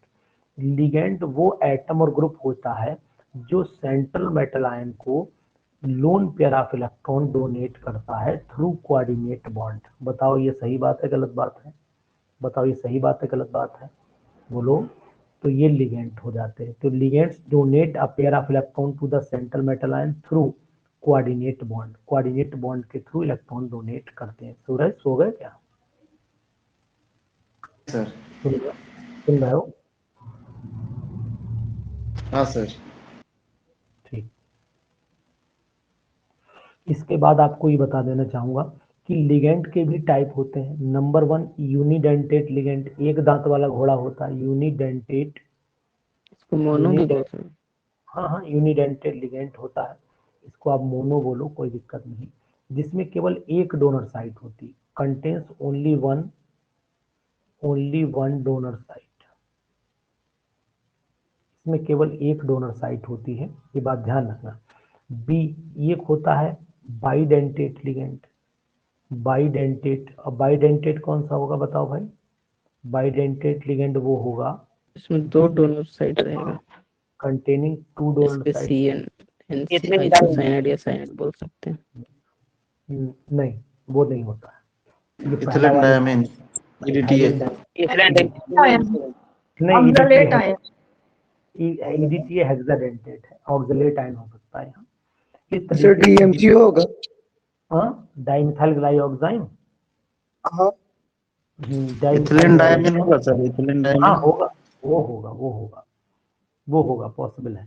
Ligand वो एटम और ग्रुप होता है जो सेंट्रल मेटल आयन को lone pair of electron donate करता है थ्रू कोऑर्डिनेट बॉन्ड। बताओ ये सही बात है गलत बात है? बताओ ये सही बात है गलत बात है? बोलो। तो ये लिगेंड हो जाते हैं। तो ligands donate a pair of electron to the central metal ion through coordinate bond. Coordinate bond के थ्रू इलेक्ट्रॉन डोनेट करते हैं। सूरज सो गए क्या? सर। सुन रहे हो? हाँ सर। ठीक। इसके बाद आपको ये बता देना चाहूंगा कि लिगेंड के भी टाइप होते हैं। नंबर 1 यूनिडेंटेट लिगेंड, एक दांत वाला घोड़ा होता है यूनिडेंटेट। इसको मोनो भी बोलते हैं। हाँ हाँ, यूनिडेंटेट लिगेंड होता है। इसको आप मोनो बोलो, कोई दिक्कत नहीं। जिसमें केवल एक डोनर साइट होती, contains only one donor site. इसमें केवल एक डोनर साइट होती है, ये बात ध्यान रखना। बी, एक होता है बाइडेंटेट लिगेंड। बाइडेंटेट, और बाइडेंटेट कौन सा होगा बताओ भाई? बाइडेंटेट लिगेंड वो होगा इसमें 2 डोनर साइड रहेगा। कंटेनिंग 2 डोनर इसपे साइट। CN आइसोसाइनाइड या साइनाइड बोल सकते हैं। नहीं, वो नहीं होता है। ये पहला इथिलीन वाला डायमीन EDTA। नहीं, EDTA हेक्साडेंटेट है, ऑक्सलेट आयन हो सकता है यहाँ। इस सर तरीके से DMG होगा। डाइमिथाइल ग्लाइऑक्साइम। हाँ इथिलीन डायमीन होगा सर, इथिलीन हाँ डायमीन। होगा, वो होगा, पॉसिबल है।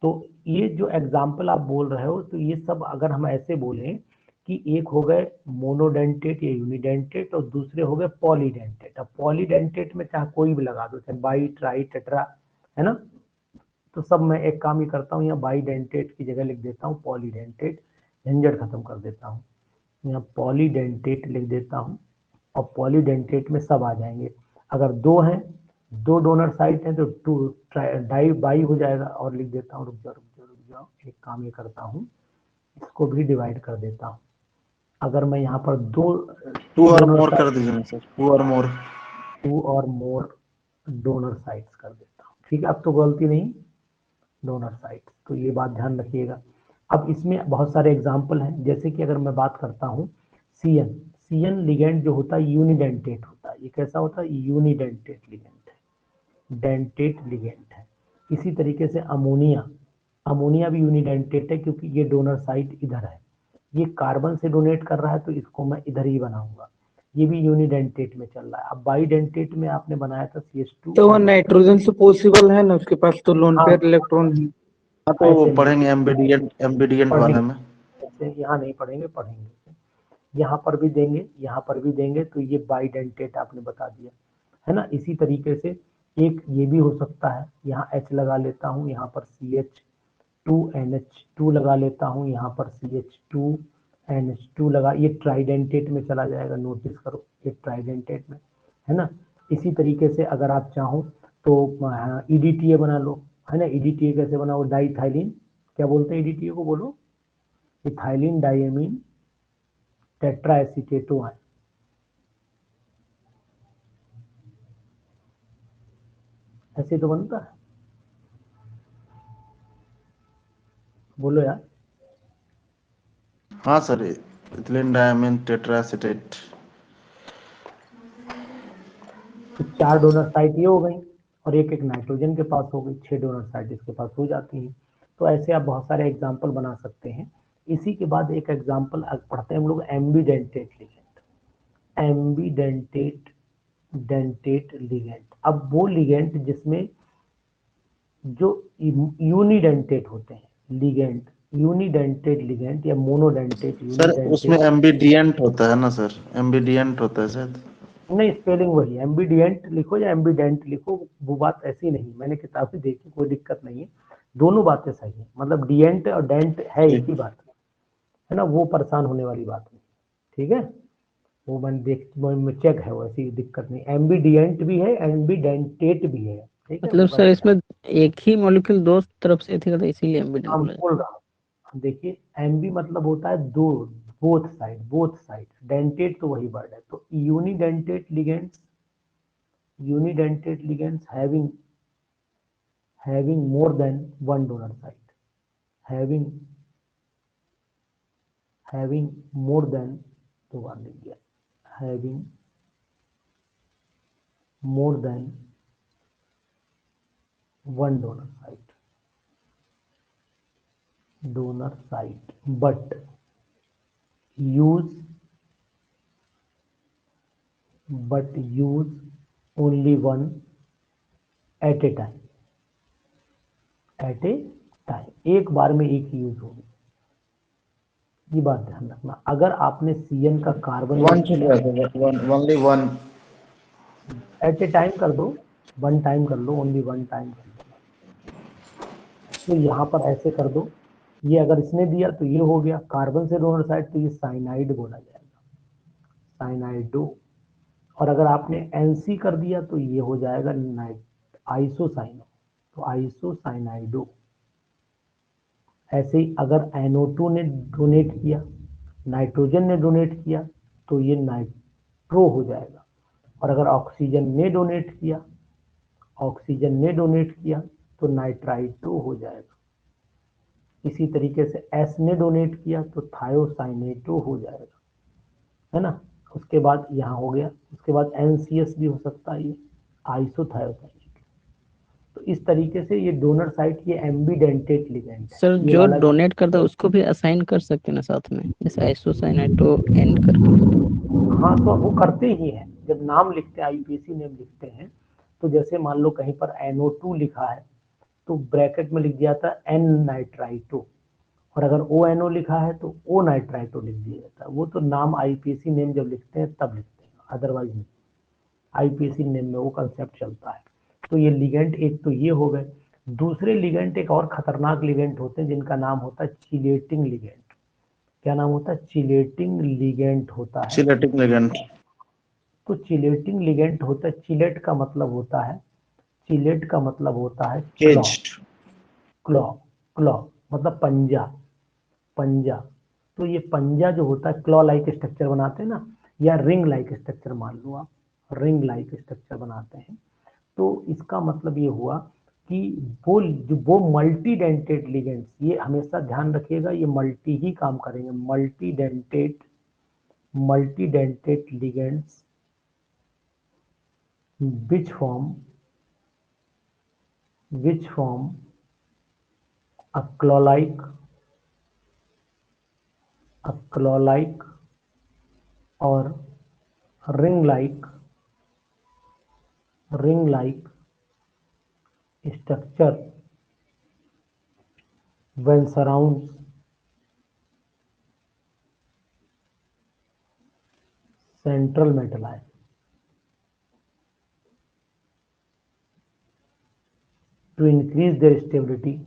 तो ये जो एग्जाम्पल आप बोल रहे हो, तो ये सब अगर हम ऐसे बोलें कि एक हो गए मोनोडेंटेट या यूनिडेंटेट और दूसरे हो गए पॉलीडेंटेट। अब पॉलीडेंटेट में चाहे कोई भी लगा दो, चाहे बाई, ट्राई, टेट्रा, है ना। तो सब मैं एक काम ही करता हूँ, यहाँ बाईडेंटेट की जगह लिख देता हूँ पॉलीडेंटेट, झंझट खत्म कर देता हूँ। यहाँ पॉलीडेंटेट लिख देता हूँ और पॉलीडेंटेट में सब आ जाएंगे। अगर 2 हैं, 2 डोनर साइट हैं, तो 2 डाई बाई हो जाएगा। और लिख देता हूँ, रुक जाओ, एक काम ये करता हूँ, इसको भी डिवाइड कर देता हूँ। अगर मैं यहाँ पर 2 और मोर कर दीजिए ना सर, 2 और मोर। 2 और मोर डोनर साइट्स कर देता हूँ। ठीक है, अब तो गलती नहीं, डोनर साइट। तो ये बात ध्यान रखिएगा। अब इसमें बहुत सारे एग्जाम्पल हैं, जैसे कि अगर मैं बात करता हूँ सीएन लिगेंड जो होता है यूनिडेंटेट होता है। ये कैसा होता है? यूनिडेंटेट लिगेंड है, डेंटेट लिगेंड है। इसी तरीके से अमोनिया भी यूनिडेंटेट है, क्योंकि ये डोनर साइट इधर है। ये कार्बन से डोनेट कर रहा है, तो इसको मैं इधर ही बनाऊंगा। ये भी यूनिडेंटेट में चल रहा है। अब बाईडेंटेट में आपने बनाया था CH2। तो वो नाइट्रोजन से पॉसिबल है ना, उसके पास तो लोन पेयर इलेक्ट्रॉन है। हाँ तो वो पढ़ेंगे एम्बिडिएंट वाले में। यहाँ नहीं पढ़ेंगे, यहाँ पर भी देंगे, यहाँ पर भी देंगे। तो ये बाईडेंटेट आपने बता दिया, है ना। इसी तरीके से एक ये भी हो सकता है, यहाँ H लगा लेता हूँ, यहाँ पर CH2NH2 लगा लेता हूँ, यहाँ पर CH2NH2 लगा। ये ट्राइडेंटेट में चला जाएगा, नोटिस करो, ये ट्राइडेंटेट में, है ना। इसी तरीके से अगर आप चाहो तो EDTA बना लो, है ना। EDTA कैसे बनाओ? डाइथाइलिन, क्या बोलते हैं EDTA को? बोलो, इथाइलिन डायमीन टेट्रा एसीटेटो आयन। ऐसे तो बनता है, बोलो यार। हाँ सर, इथिलीन डायमीन टेट्राएसीटेट। तो 4 डोनर साइट ये हो गई, और एक एक नाइट्रोजन के पास हो गई, 6 डोनर साइट इसके पास हो जाती हैं। तो ऐसे आप बहुत सारे एग्जाम्पल बना सकते हैं। इसी के बाद एक एग्जाम्पल पढ़ते हैं हम लोग, एम्बीडेंटेट लिगेंड। डेंटेट लिगेंड, अब वो लिगेंड जिसमें जो यूनिडेंटेट होते हैं लिगेंड, यूनिडेंटेट लिगेंड या मोनोडेंटेट सर उसमें यूनिडेंटेट। एम्बिडिएंट होता है ना सर, एम्बिडिएंट होता है शायद। नहीं, स्पेलिंग वही, एम्बीडिएंट लिखो या एम्बीडेंट लिखो, वो बात ऐसी नहीं। मैंने किताब भी देखी, कोई दिक्कत नहीं है, दोनों बातें सही है। मतलब डिएंट और डेंट है एक ही बात, है ना। वो परेशान होने वाली बात नहीं, ठीक है। वो मैंने चेक है, वो ऐसी दिक्कत नहीं। एम्बीडिएंट भी है, एम्बीडेंटेट भी है, ठीक है। मतलब सर इसमें एक ही मॉलिक्यूल 2 तरफ से थे, तो इसीलिए एम्बिडेंट हम बोला बोल रहा हूँ, देखिए एम्बी मतलब होता है दो, बोथ साइड। डेंटेट तो वही वर्ड है। तो unidentate ligands having more than one donor site, having having more than, दो बार लिख दिया, having more than one donor site but use only one at a time, एक बार में एक यूज होगी। ये बात ध्यान रखना। अगर आपने CN का carbon only one at a time कर दो, वन टाइम कर लो, ओनली वन टाइम कर लो, तो यहाँ पर ऐसे कर दो। ये अगर इसने दिया तो ये हो गया कार्बन से डोनर साइड, तो ये साइनाइड बोला जाएगा, साइनाइडो। और अगर आपने NC कर दिया तो ये हो जाएगा आइसोसाइनो, तो आइसोसाइनाइडो। ऐसे ही अगर NO2 ने डोनेट किया, नाइट्रोजन ने डोनेट किया तो ये नाइट्रो हो जाएगा। और अगर ऑक्सीजन ने डोनेट किया तो नाइट्राइटो हो जाएगा। इसी तरीके से S ने डोनेट किया तो थायोसाइनेटो हो जाएगा, है ना। उसके बाद यहाँ हो गया, उसके बाद NCS भी हो सकता है, ये आइसोथायोसाइनेटो। तो इस तरीके से ये डोनर साइट, ये एम्बिडेंटेट लिगेंड है। सर ये जो वाला डोनेट करता है उसको भी असाइन कर सकते हैं ना साथ में, जैसे आइसोसाइनेटो एन करके। हाँ, तो वो करते ही हैं जब नाम लिखते हैं, IUPAC नेम लिखते हैं। तो जैसे मान लो कहीं पर NO2 लिखा है तो ब्रैकेट में लिख दिया था N नाइट्राइटो, और अगर ONO लिखा है तो O नाइट्राइटो लिख दिया जाता है। वो तो नाम IUPAC नेम जब लिखते हैं तब लिखते हैं, अदरवाइज नहीं। IUPAC नेम में वो कंसेप्ट चलता है। तो ये लिगेंड एक तो ये हो गए। दूसरे लिगेंड एक और खतरनाक लिगेंड होते हैं जिनका नाम होता है चिलेटिंग लिगेंड। क्या नाम होता है? चिलेटिंग लिगेंड होता है। Chelating ligand. तो चिलेटिंग लिगेंड होता है, चिलेट का मतलब होता है, चिलेट का मतलब होता है क्लॉ मतलब पंजा, पंजा। तो ये पंजा जो होता है क्लॉ लाइक स्ट्रक्चर बनाते हैं ना, या रिंग लाइक स्ट्रक्चर मान लो आप, रिंग लाइक स्ट्रक्चर बनाते हैं। तो इसका मतलब ये हुआ कि वो मल्टी डेंटेड लिगेंड्स, ये हमेशा ध्यान रखिएगा, ये मल्टी ही काम करेंगे। Multi dentate ligands which form a claw-like or ring-like structure when surrounds central metal ion. To increase their stability,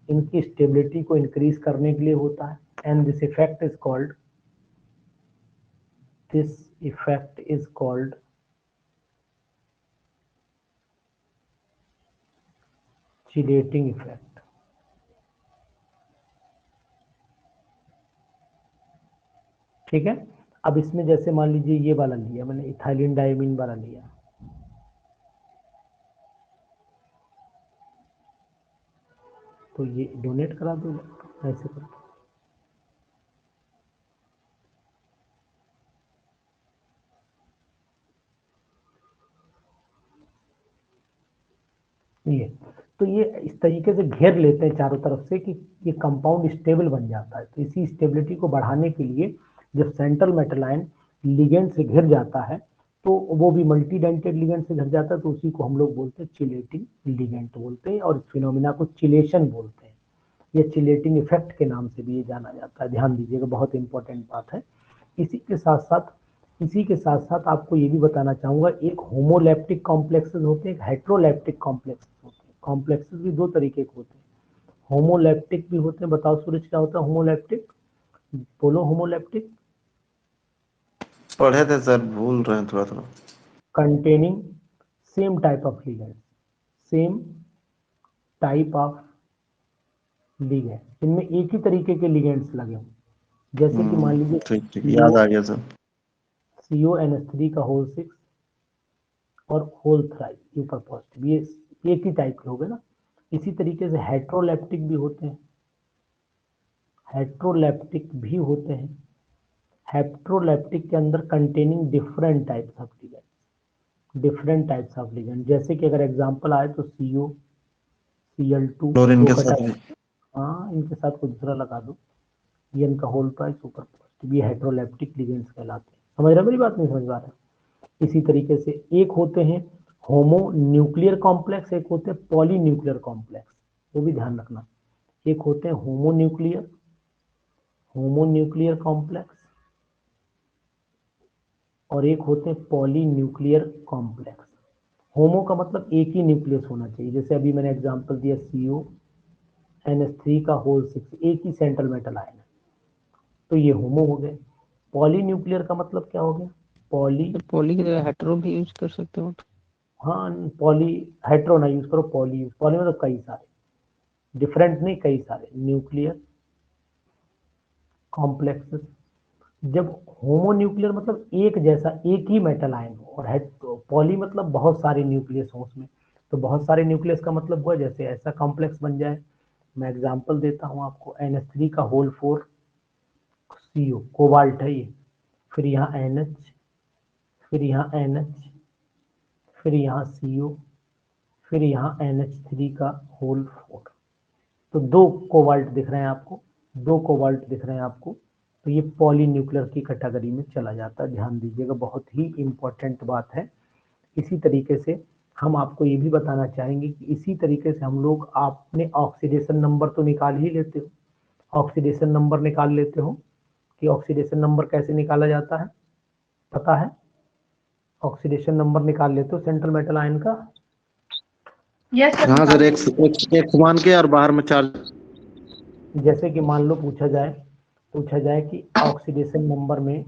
इनकी स्टेबिलिटी को इंक्रीज करने के लिए होता है। And this effect is called chelating effect. ठीक है। अब इसमें जैसे मान लीजिए ये वाला लिया मैंने, इथाइलिन डायमीन वाला लिया, तो ये डोनेट करा दो, ऐसे कर दो। तो ये इस तरीके से घेर लेते हैं चारों तरफ से कि ये कंपाउंड स्टेबल बन जाता है। तो इसी स्टेबिलिटी को बढ़ाने के लिए जब सेंट्रल मेटल आयन लिगेंड से घिर जाता है, तो वो भी मल्टी डेंटेड लिगेंड से घिर जाता है, तो उसी को हम लोग बोलते हैं चिलेटिंग लिगेंड बोलते हैं, और फिनोमिना को चिलेशन बोलते हैं। ये चिलेटिंग इफेक्ट के नाम से भी ये जाना जाता है। ध्यान दीजिएगा, बहुत इंपॉर्टेंट बात है। इसी के साथ साथ आपको ये भी बताना चाहूंगा, एक होमोलैप्टिक कॉम्प्लेक्सेस होते हैं, एक हेट्रोलैप्टिक कॉम्प्लेक्सेस होते हैं। कॉम्प्लेक्सेस भी दो तरीके के होते हैं, होमोलैप्टिक भी होते हैं। बताओ सूरज, क्या होता है होमोलैप्टिक? बोलो होमोलैप्टिक। पढ़े थे सर, भूल रहे हैं थोड़ा। Containing same type of ligand, इनमें एक ही तरीके के लिगेंड्स लगे हों। जैसे कि मान लीजिए ठीक याद आ गया सर। CONH3 का होल 6 और होल थ्राइस ऊपर पॉजिटिव, ये एक ही टाइप के हो गए ना। इसी तरीके से हेट्रोलेप्टिक भी होते हैं, हेट्रोलेप्टिक भी होते हैं। हेट्रोलेप्टिक के अंदर containing different types of ligand, different types of ligand, जैसे कि अगर एग्जांपल आए तो CO, Cl2 क्लोरीन दो के कटा, साथ हाँ इनके साथ कुछ दूसरा लगा दो, ये इनका होल प्राइस ऊपर पॉजिटिव, ये हेट्रोलेप्टिक लिगेंड्स कहलाते हैं। समझ रहे मेरी बात, नहीं समझ पा रहे। इसी तरीके से एक होते हैं होमो न्यूक्लियर कॉम्प्लेक्स, एक होते हैं पॉली न्यूक्लियर कॉम्प्लेक्स, वो भी ध्यान रखना। एक होते हैं होमो न्यूक्लियर कॉम्प्लेक्स और एक होते हैं पॉली न्यूक्लियर कॉम्प्लेक्स। होमो का मतलब एक ही न्यूक्लियस होना चाहिए, जैसे अभी मैंने एग्जांपल दिया CONH3 का होल 6, एक ही सेंट्रल मेटल आयन है, तो ये होमो हो गए। पॉली न्यूक्लियर का मतलब क्या हो गया, पॉली, तो पॉली की जगह हेटेरो भी यूज कर सकते हो। हाँ पॉली, हेट्रो ना यूज करो, पॉली यूज, पॉली मतलब कई सारे, डिफरेंट नहीं कई सारे न्यूक्लियर कॉम्प्लेक्सेस। जब होमो न्यूक्लियर मतलब एक जैसा एक ही मेटल आयन हो, और पॉली मतलब बहुत सारे न्यूक्लियस हो उसमें, तो बहुत सारे न्यूक्लियस का मतलब हुआ जैसे ऐसा कॉम्प्लेक्स बन जाए। मैं एग्जांपल देता हूं आपको, NH3 का होल 4 CO कोबाल्ट है ये, फिर यहाँ NH, फिर यहाँ NH, फिर यहाँ CO, फिर यहाँ NH3 का होल 4, तो 2 कोबाल्ट दिख रहे हैं आपको, 2 कोबाल्ट दिख रहे हैं आपको, तो ये पॉली न्यूक्लियर की कैटेगरी में चला जाता है, ध्यान दीजिएगा, बहुत ही इंपॉर्टेंट बात है। इसी तरीके से हम आपको ये भी बताना चाहेंगे कि इसी तरीके से हम लोग, आपने ऑक्सीडेशन नंबर तो निकाल ही लेते हो, ऑक्सीडेशन नंबर निकाल लेते हो कि ऑक्सीडेशन नंबर कैसे निकाला जाता है, पता है? ऑक्सीडेशन नंबर निकाल लेते हो सेंट्रल मेटल आयन का? हाँ सर, एक मान के और बाहर में चार्ज। जैसे कि मान लो पूछा जाए कि ऑक्सीडेशन नंबर में,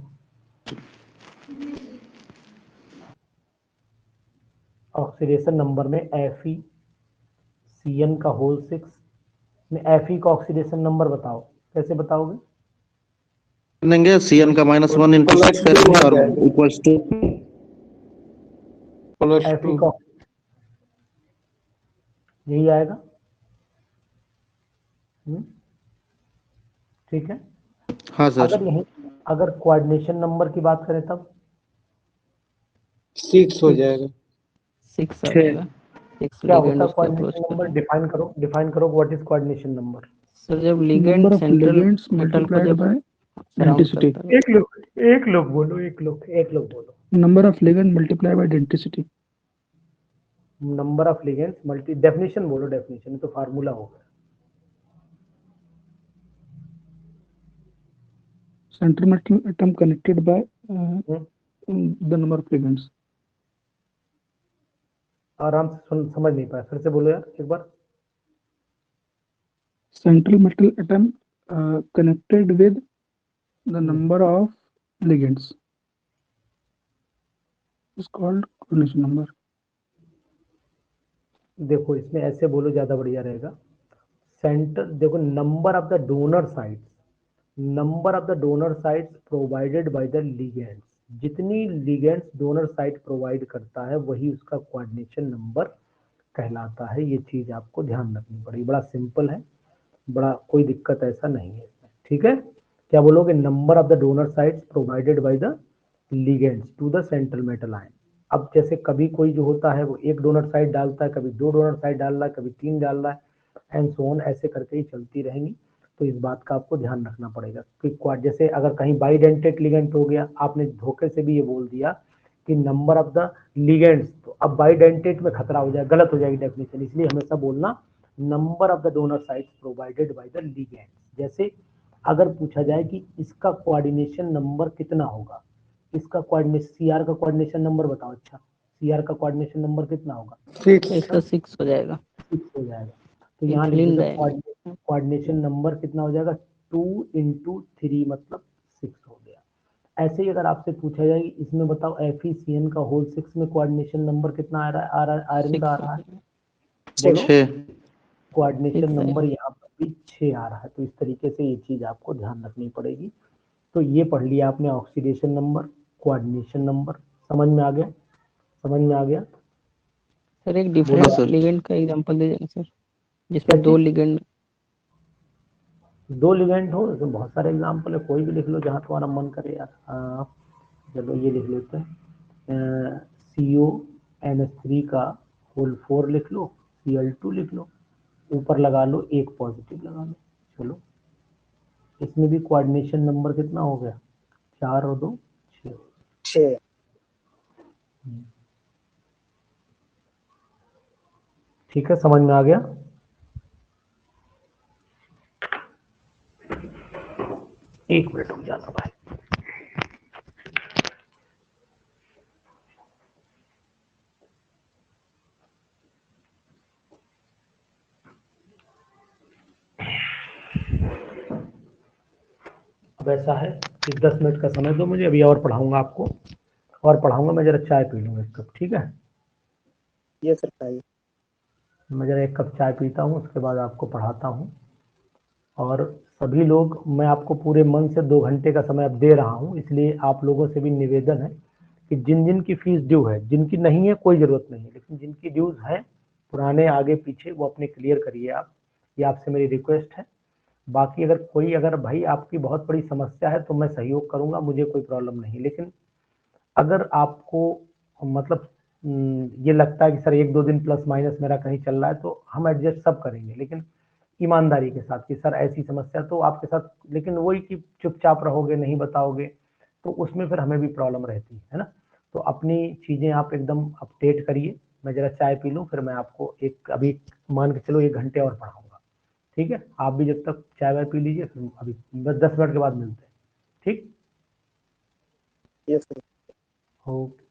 ऑक्सीडेशन नंबर में FeCN का होल 6 में Fe का ऑक्सीडेशन नंबर बताओ, कैसे बताओगे? लेंगे CN का -1 इंटू 6 करेंगे और इक्वल्स टू Fe का यही आएगा। ठीक है। हाँ सर, अगर यही, अगर कोऑर्डिनेशन नंबर की बात करें तब 6 हो जाएगा। 6 आ जाएगा। 6 क्या लिगेंड होता है उसके अप्रोच कोऑर्डिनेशन कर नंबर? रहे हैं। डिफाइन करो what is coordination number. Sir जब number ligand of central ligands metal को मल्टीप्लाइड जब बाय सराउंड डेंसिटी। करता है, एक लोग बोलो, एक लोग बोलो। Number of ligand multiply by density. Number of ligands multi, definition बोलो, डेफिनेशन तो फार्मूला होगा। Central metal atom connected by the number of ligands. आराम से समझ नहीं पाया, फिर से बोलो यार एक बार। Central metal atom connected with the number of ligands is called coordination number. देखो इसमें ऐसे बोलो, ज्यादा बढ़िया रहेगा। सेंटर, देखो number of the donor sites, number of the donor sites provided by the ligands, जितनी लिगेंड्स डोनर साइट प्रोवाइड करता है वही उसका कोऑर्डिनेशन नंबर कहलाता है। ये चीज आपको ध्यान रखनी पड़ेगी, बड़ा सिंपल है, बड़ा कोई दिक्कत ऐसा नहीं है इसमें। ठीक है, क्या बोलोगे? Number of the donor sites provided by the ligands to the central metal ion. अब जैसे कभी कोई जो होता है वो एक डोनर साइट डालता है, कभी 2 डोनर साइट डाल रहा है, कभी 3 डाल रहा है, एंड सो ऑन, ऐसे करके ही चलती रहेंगी। तो इस बात का आपको ध्यान रखना पड़ेगा कि जैसे अगर कहीं बाइडेंटेट लिगेंड हो गया, आपने धोखे से भी ये बोल दिया कि नंबर ऑफ द लिगेंड्स, तो अब बाइडेंटेट में खतरा हो जाएगा, गलत हो जाएगी डेफिनेशन, इसलिए हमेशा बोलना number of the donor sites provided by the ligands. जैसे अगर पूछा जाए कि इसका कोऑर्डिनेशन नंबर कितना होगा, इसका कोऑर्डिनेशन, सीआर का कोऑर्डिनेशन नंबर बताओ। अच्छा, सीआर का कोऑर्डिनेशन नंबर कितना होगा? 6 हो जाएगा। 6 हो जाएगा। तो यहाँ लिख इथिलीन दो डाइंग कोऑर्डिनेशन नंबर कितना हो जाएगा? 2 × 3 मतलब 6 हो गया। ऐसे ही अगर आपसे पूछा जाए इसमें बताओ FeCN का होल 6 में कोऑर्डिनेशन नंबर कितना आ रहा है? आयरन का आ रहा है, बोलो। 6। कोऑर्डिनेशन 6 नंबर आएगा। यहाँ पर भी 6 आ रहा है। तो इस तरीके से ये चीज आपको ध्यान रखनी पड़ेगी। तो ये पढ़ लिया आपने ऑक्सीडेशन नंबर, कोऑर्डिनेशन नंबर, समझ में आ गया? समझ में आ गया? सर एक बोलो डिफरेंट सर। लिगेंड का एग्जांपल दे देना सर, जिसमें दो लिगेंड दो लिगेंड हो तो बहुत सारे एग्जाम्पल है, कोई भी लिख लो जहाँ तुम्हारा मन करे यार। चलो ये लिख लेते हैं, CONH3 का होल 4 लिख लो, Cl2 लिख लो, ऊपर लगा लो एक पॉजिटिव लगा लो। चलो इसमें भी कोऑर्डिनेशन नंबर कितना हो गया, 4 और 2 6। ठीक है, समझ में आ गया? एक मिनट रुक जाना भाई। अब ऐसा है कि 10 मिनट का समय दो मुझे, अभी और पढ़ाऊंगा आपको, और पढ़ाऊंगा। मैं जरा चाय पी लूंगा एक कप, ठीक है? ये सर चाहिए। मैं जरा एक कप चाय पीता हूँ, उसके बाद आपको पढ़ाता हूँ। और सभी लोग, मैं आपको पूरे मन से 2 घंटे का समय अब दे रहा हूँ, इसलिए आप लोगों से भी निवेदन है कि जिन जिन की फीस ड्यू है, जिनकी नहीं है कोई ज़रूरत नहीं है, लेकिन जिनकी ड्यूज है पुराने आगे पीछे, वो अपने क्लियर करिए आप, ये आपसे मेरी रिक्वेस्ट है। बाकी अगर भाई आपकी बहुत बड़ी समस्या है तो मैं सहयोग करूंगा, मुझे कोई प्रॉब्लम नहीं। लेकिन अगर आपको मतलब ये लगता है कि सर 1-2 दिन प्लस माइनस मेरा कहीं चल रहा है, तो हम एडजस्ट सब करेंगे, लेकिन ईमानदारी के साथ कि सर ऐसी समस्या तो आपके साथ, लेकिन वही कि चुपचाप रहोगे नहीं बताओगे तो उसमें फिर हमें भी प्रॉब्लम रहती है ना। तो अपनी चीजें आप एकदम अपडेट करिए। मैं जरा चाय पी लूँ, फिर मैं आपको एक अभी मान के चलो 1 घंटे और पढ़ाऊंगा, ठीक है? आप भी जब तक चाय वाय पी लीजिए, फिर अभी बस 10 मिनट के बाद मिलते हैं, ठीक? ये सर। ओके।